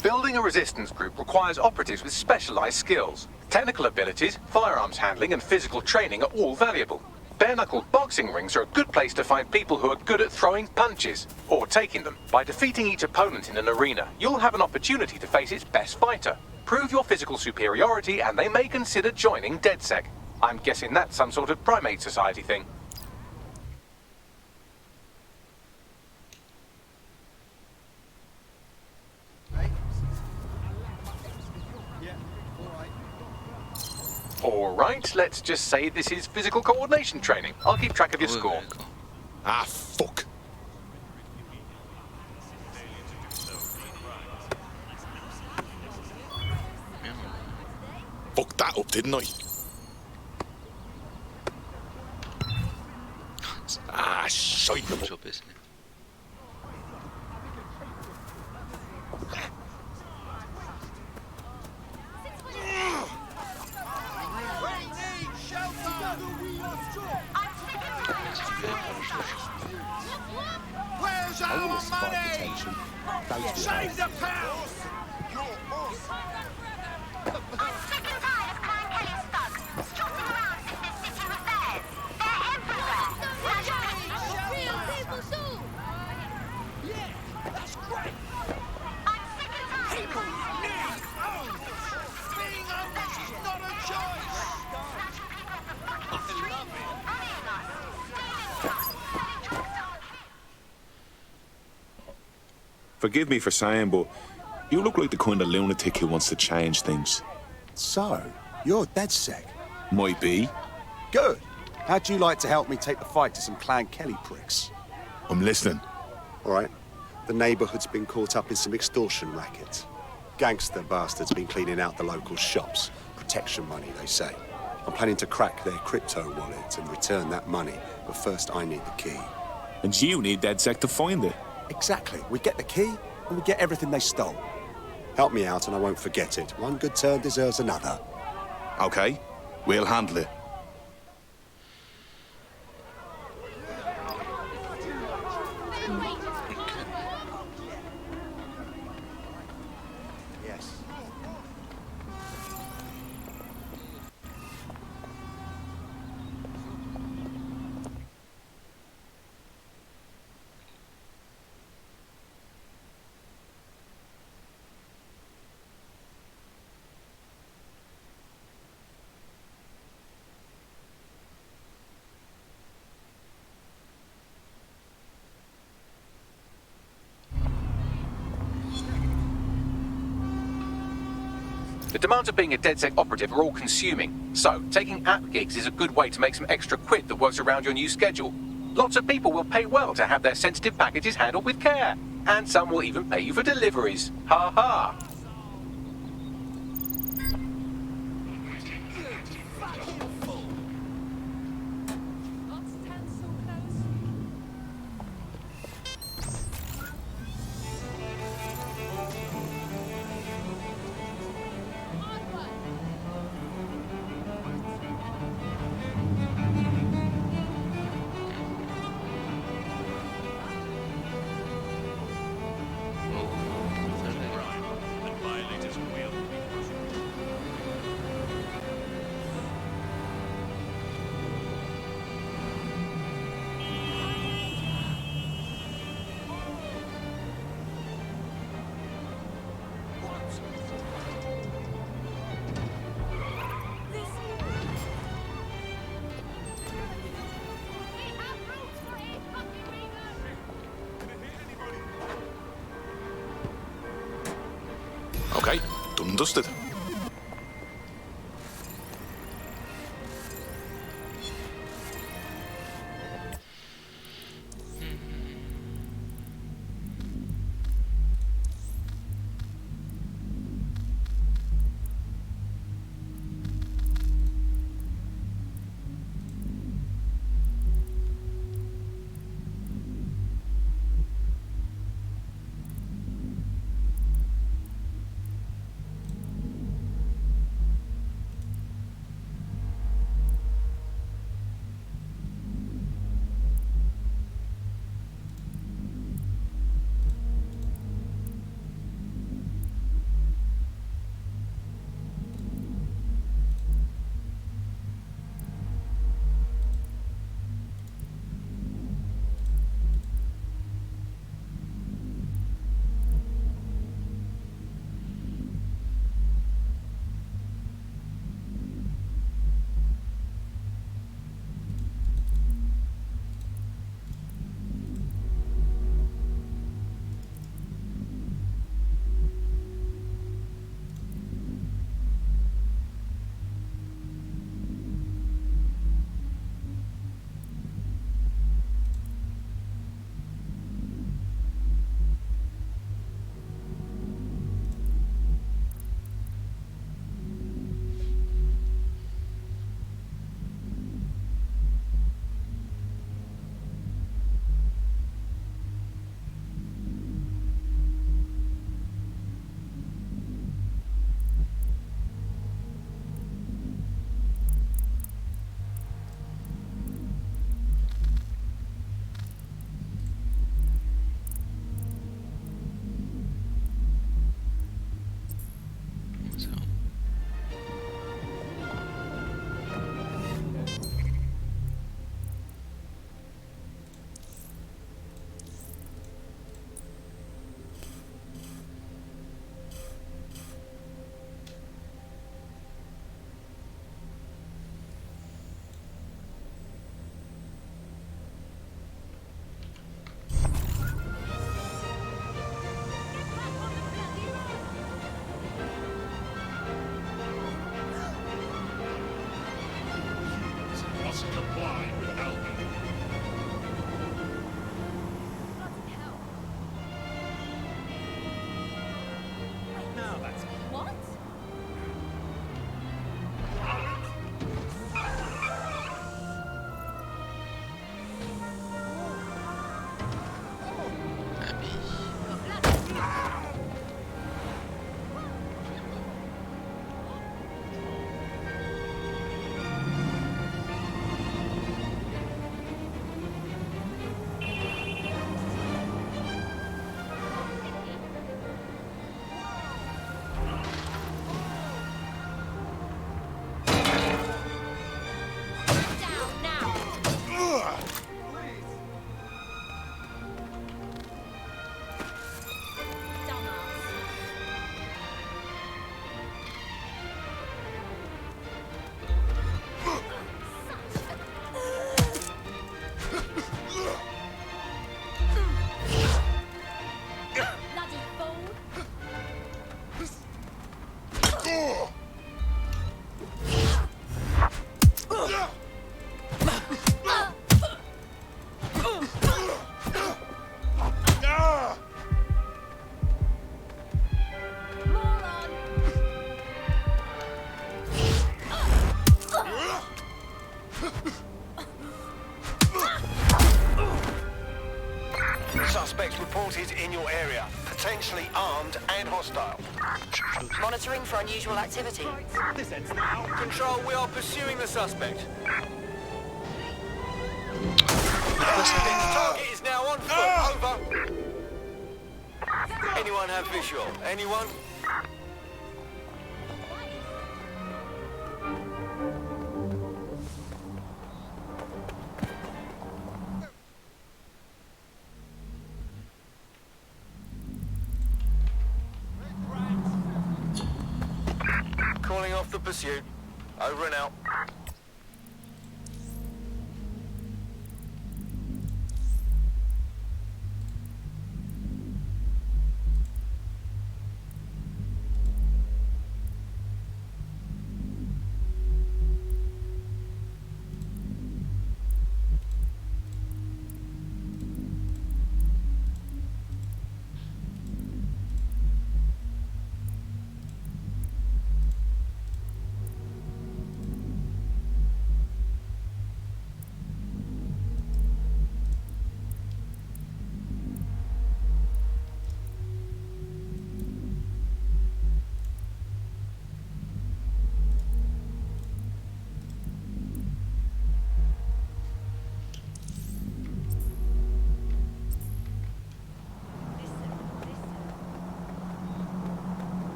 D: Building a resistance group requires operatives with specialized skills. Technical abilities, firearms handling and physical training are all valuable. Bare-knuckled boxing rings are a good place to find people who are good at throwing punches, or taking them. By defeating each opponent in an arena, you'll have an opportunity to face its best fighter. Prove your physical superiority and they may consider joining DedSec. I'm guessing that's some sort of primate society thing. Alright, let's just say this is physical coordination training. I'll keep track of your score.
I: Ah, fuck. Fucked that up, didn't I? Ah, shite.
C: Where's our money? Save the pound!
O: I'm sick and tired of Clan Kelly's thugs strutting around in this city affairs. They're everywhere.
L: Real people too.
C: Yeah, that's great.
O: I'm sick and tired.
C: People need homes. Being homeless is not a choice. I love it.
I: Forgive me for saying, but you look like the kind of lunatic who wants to change things.
C: So, you're DedSec.
I: Might be.
C: Good. How'd you like to help me take the fight to some Clan Kelly pricks?
I: I'm listening.
C: All right. The neighborhood's been caught up in some extortion rackets. Gangster bastards been cleaning out the local shops. Protection money, they say. I'm planning to crack their crypto wallet and return that money, but first I need the key.
I: And you need DedSec to find it.
C: Exactly. We get the key, and we get everything they stole. Help me out and I won't forget it. One good turn deserves another.
I: Okay, we'll handle it.
C: Yes.
D: The demands of being a DedSec operative are all consuming, so taking app gigs is a good way to make some extra quid that works around your new schedule. Lots of people will pay well to have their sensitive packages handled with care, and some will even pay you for deliveries. Ha ha!
I: Okay, done and dusted.
Q: Monitoring for unusual activity.
D: This ends now. Control, we are pursuing the suspect. Target is now on foot. Over. Anyone have visual? Anyone? Calling off the pursuit. Over and out.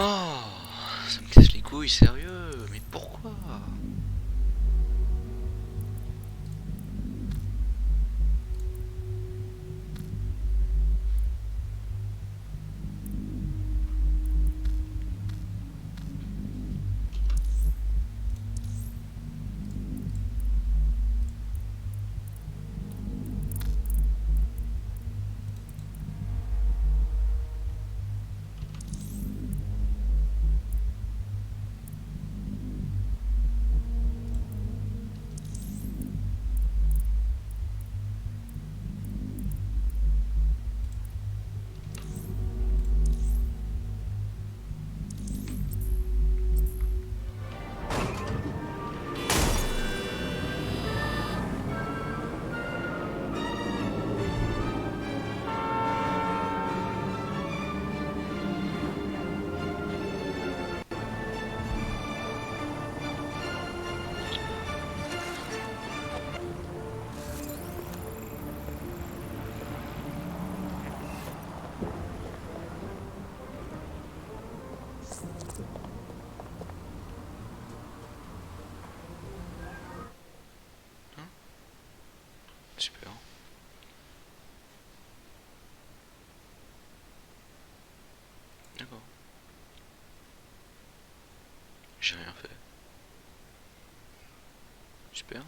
A: Oh, ça me casse les couilles, sérieux, mais pourquoi? Super. D'accord. J'ai rien fait. Super.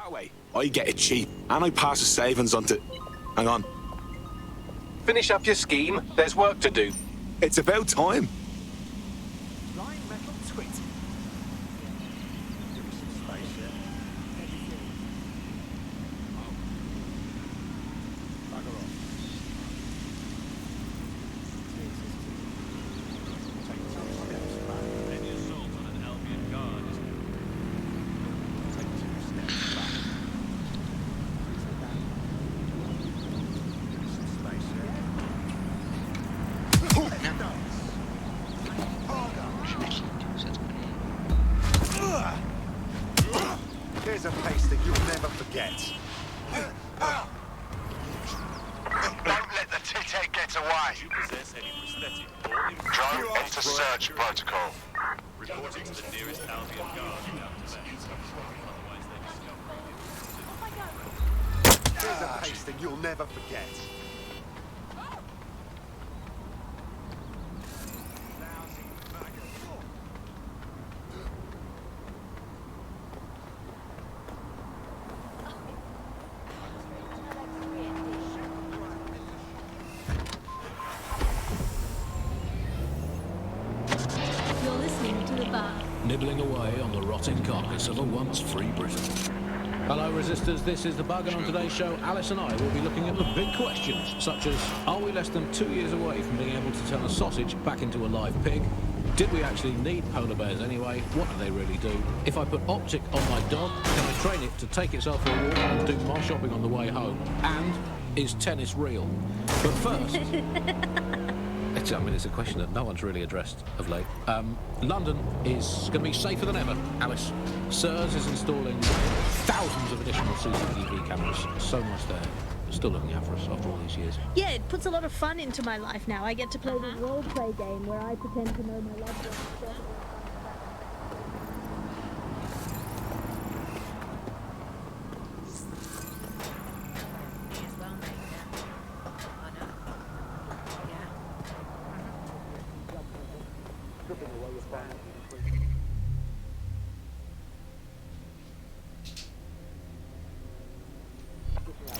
I: That way, I get it cheap, and I pass the savings on to... Hang on.
D: Finish up your scheme. There's work to do.
I: It's about time.
C: Here's a place that you'll never forget.
X: Don't let the tit get away. Drone enter search protocol.
M: Reporting to the nearest Albion guard.
C: Here's a place that you'll never forget.
H: You're listening to the bar.
P: Nibbling away on the rotting carcass of a once free Britain. Hello resistors, this is The Bug, and on today's show Alice and I will be looking at the big questions, such as are we less than 2 years away from being able to turn a sausage back into a live pig? Did we actually need polar bears anyway? What do they really do? If I put optic on my dog, can I train it to take itself for a walk and do more shopping on the way home? And is tennis real? But first... it's a question that no one's really addressed of late. London is going to be safer than ever, Alice. SIRS is installing thousands of additional CCTV cameras. So much there. Still looking out for us after all these years.
H: Yeah, it puts a lot of fun into my life now. I get to play this role-play game where I pretend to know my loved ones.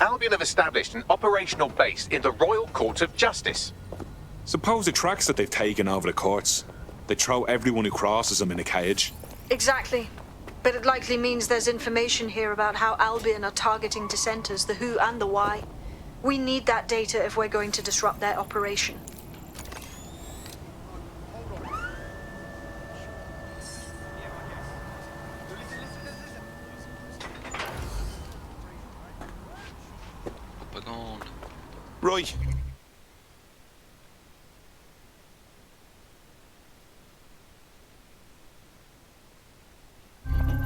D: Albion have established an operational base in the Royal Court of Justice.
I: Suppose the tracks that they've taken over the courts, they throw everyone who crosses them in a cage.
F: Exactly. But it likely means there's information here about how Albion are targeting dissenters, the who and the why. We need that data if we're going to disrupt their operation.
I: Right.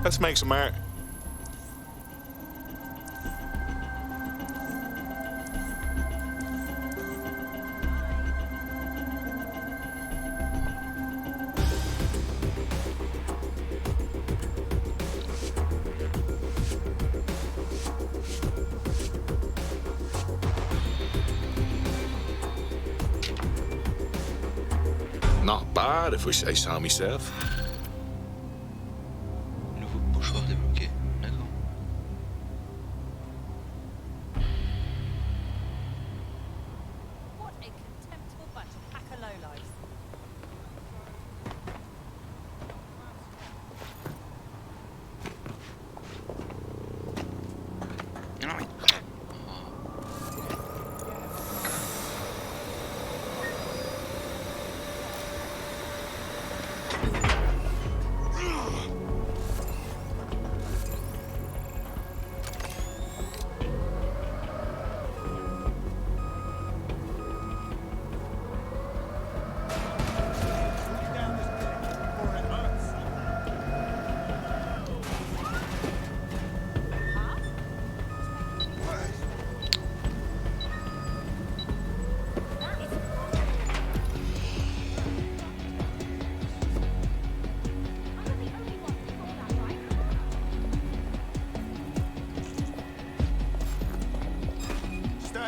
I: Let's make some art. Not bad, if we say so myself.
A: Nouveau pochoir débloqué, d'accord.
L: What a contemptible bunch of hacker lowlifes.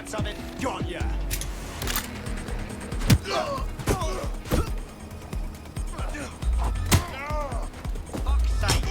M: Something got ya. Fuck's sake.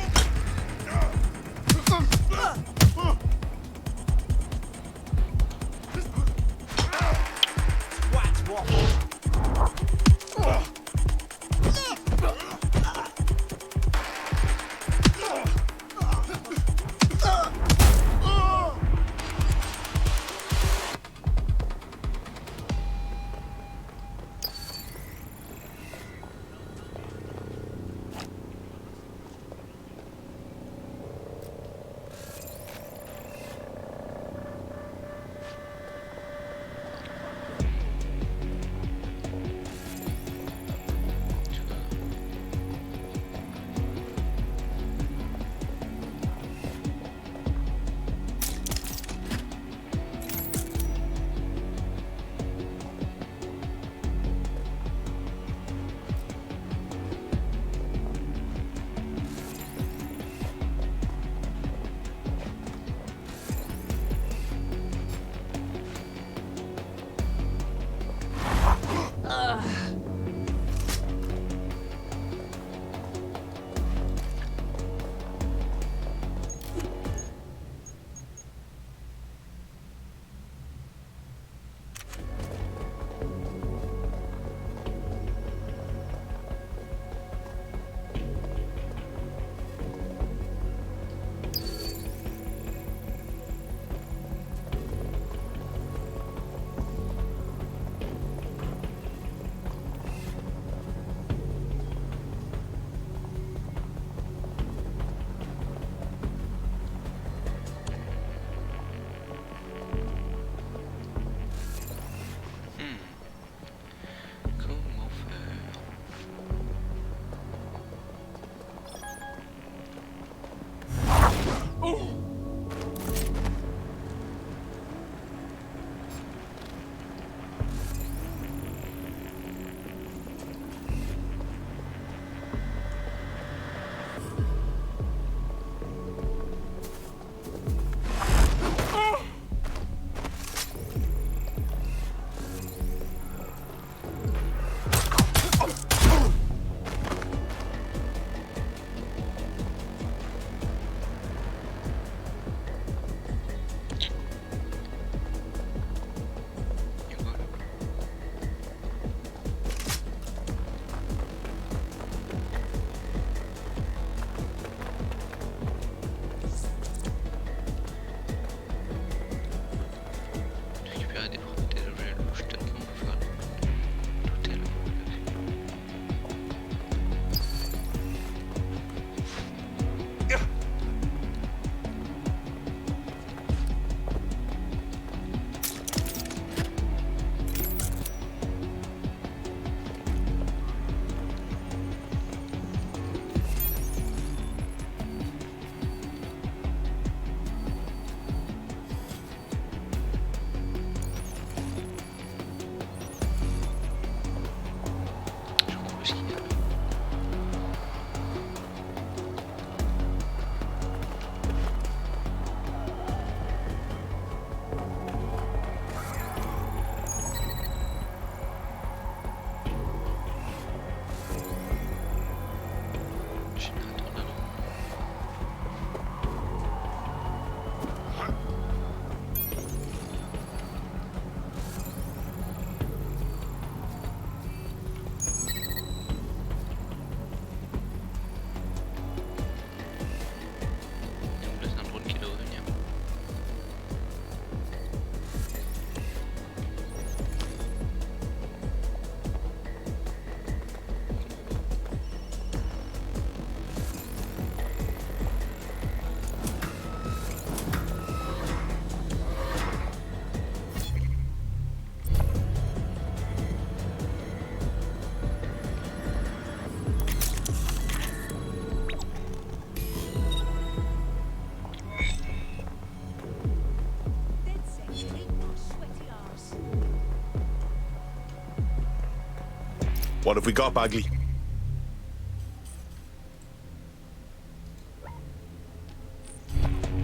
I: What have we got, Bagley?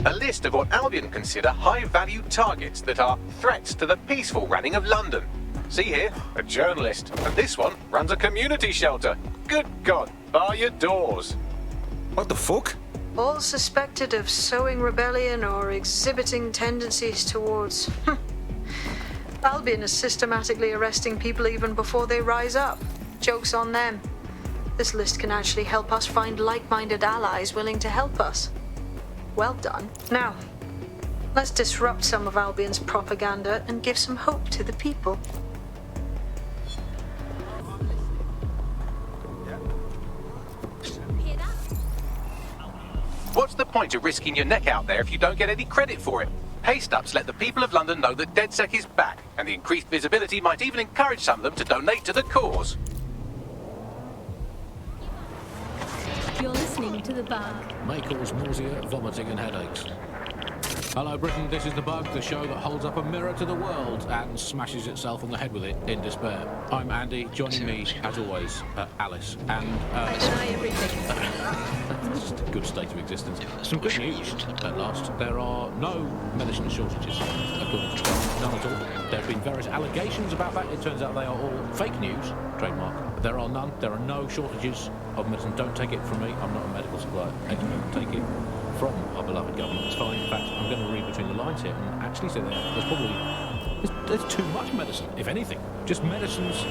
D: A list of what Albion consider high-value targets that are threats to the peaceful running of London. See here, a journalist, and this one runs a community shelter. Good God, bar your doors.
I: What the fuck?
F: All suspected of sowing rebellion or exhibiting tendencies towards... Albion is systematically arresting people even before they rise up. Joke's on them. This list can actually help us find like-minded allies willing to help us. Well done. Now, let's disrupt some of Albion's propaganda and give some hope to the people.
D: What's the point of risking your neck out there if you don't get any credit for it? Haste-ups let the people of London know that DedSec is back, and the increased visibility might even encourage some of them to donate to the cause.
H: You're listening to The Bug.
P: May cause nausea, vomiting and headaches. Hello Britain, this is The Bug, the show that holds up a mirror to the world and smashes itself on the head with it in despair. I'm Andy, joining me, as always, Alice, and...
H: I deny everything.
P: It's just a good state of existence. Some good news, at last. There are no medicine shortages, according to Trump. None at all. There have been various allegations about that. It turns out they are all fake news, trademark. There are none. There are no shortages of medicine. Don't take it from me. I'm not a medical supply expert. Take it from our beloved government. It's fine. In fact, I'm going to read between the lines here and actually say there's probably there's too much medicine, if anything. Just medicines.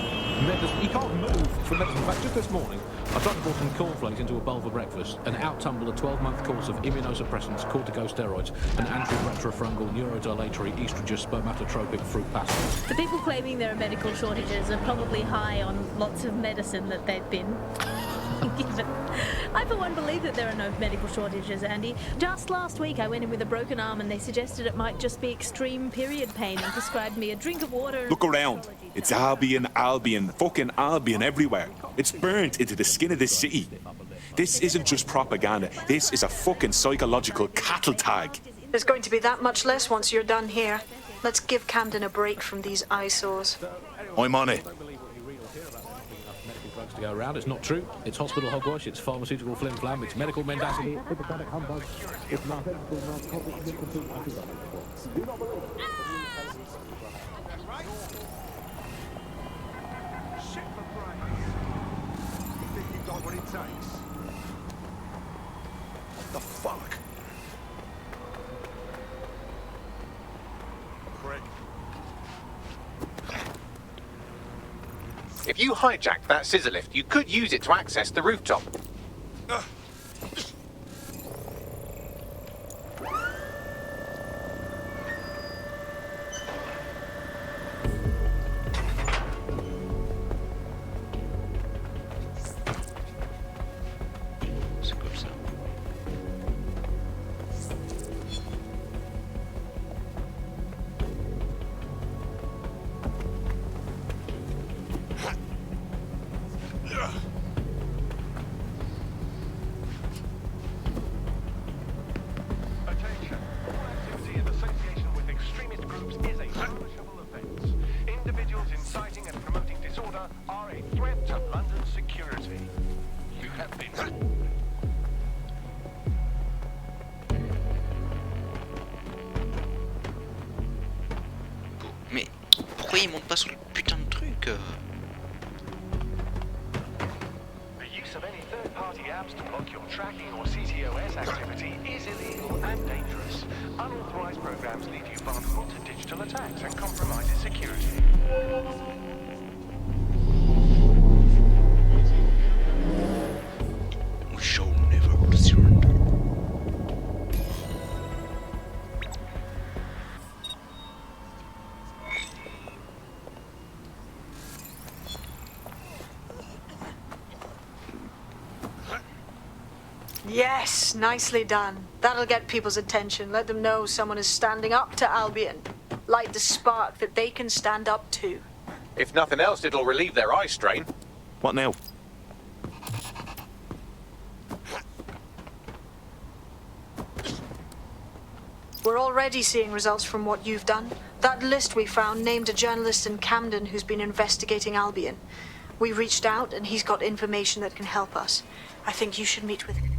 P: You can't move from medicine. In fact, just this morning, I tried to pour some cornflakes into a bowl for breakfast and out-tumbled a 12-month course of immunosuppressants, corticosteroids, and anti-retrofungal neurodilatory estrogen spermatotropic fruit pasta.
H: The people claiming there are medical shortages are probably high on lots of medicine that they've been given. I, for one, believe that there are no medical shortages, Andy. Just last week, I went in with a broken arm and they suggested it might just be extreme period pain and prescribed me a drink of water.
I: Look around. It's Albion, fucking Albion everywhere. It's burnt into the skin of this city. This isn't just propaganda. This is a fucking psychological cattle tag.
F: There's going to be that much less once you're done here. Let's give Camden a break from these eyesores.
I: I'm on it.
P: To go around. It's not true. It's hospital hogwash. It's pharmaceutical flim-flam. It's medical mendacity. Hippocratic humbug. It's nothing.
I: The fuck?
D: If you hijack that scissor lift, you could use it to access the rooftop.
A: Mais pourquoi il monte pas sur le putain de truc
G: The use of any third-party apps to block your tracking or CTOS activity is illegal and dangerous. Unauthorized programs leave you vulnerable to digital attacks and compromises security.
A: We shall never surrender.
F: Yes, nicely done. That'll get people's attention. Let them know someone is standing up to Albion. Light the spark that they can stand up to.
D: If nothing else, it'll relieve their eye strain.
I: What now?
F: We're already seeing results from what you've done. That list we found named a journalist in Camden who's been investigating Albion. We reached out and he's got information that can help us. I think you should meet with him.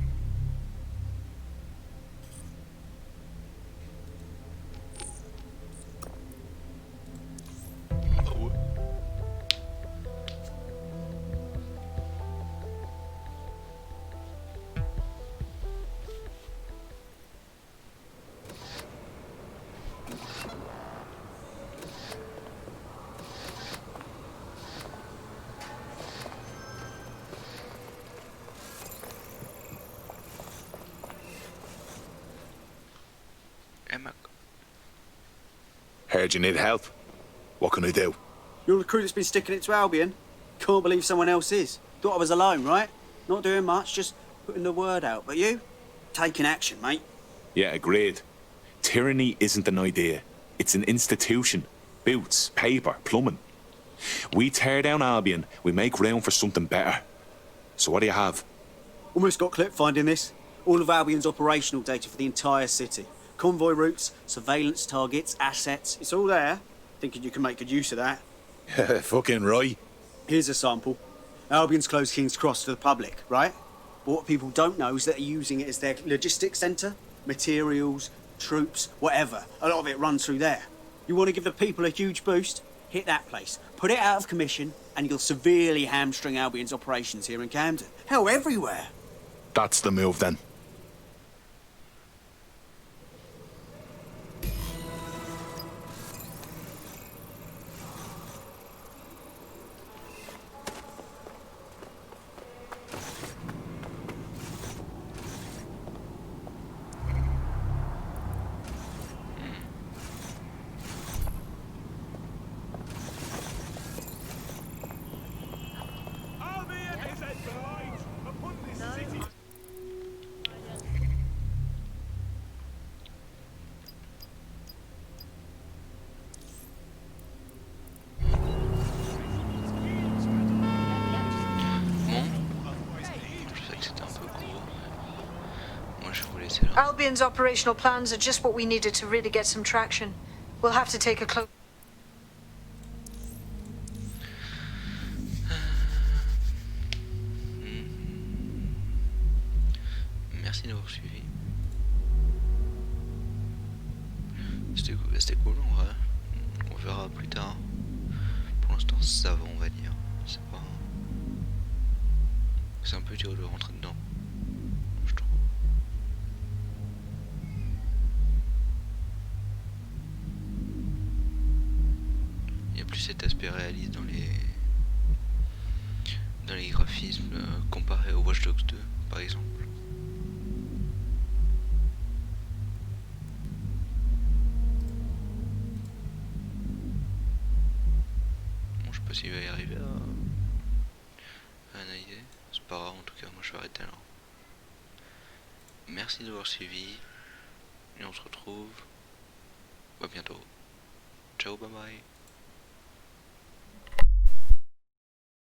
I: Heard you need help. What can I do?
R: You're the crew that's been sticking it to Albion. Can't believe someone else is. Thought I was alone, right? Not doing much, just putting the word out. But you? Taking action, mate.
I: Yeah, agreed. Tyranny isn't an idea. It's an institution. Boots, paper, plumbing. We tear down Albion, we make room for something better. So what do you have?
R: Almost got clipped finding this. All of Albion's operational data for the entire city. Convoy routes, surveillance targets, assets. It's all there. Thinking you can make good use of that.
I: Fucking right.
R: Here's a sample. Albion's closed King's Cross to the public, right? But what people don't know is that they're using it as their logistics centre. Materials, troops, whatever. A lot of it runs through there. You want to give the people a huge boost? Hit that place. Put it out of commission, and you'll severely hamstring Albion's operations here in Camden. Hell, everywhere.
I: That's the move then.
F: Albion's operational plans are just what we needed to really get some traction. We'll have to take a close...
A: Merci d'avoir suivi. C'était cool en vrai. On verra plus tard. Pour l'instant ça va, on va dire. C'est pas... C'est un peu dur de rentrer dedans. Plus cet aspect réaliste dans les graphismes comparé au Watch Dogs 2 par exemple. Bon, je sais pas s'il va y arriver à analyser, c'est pas grave, en tout cas moi je vais arrêter là. Merci d'avoir suivi et on se retrouve bientôt. Ciao, bye bye.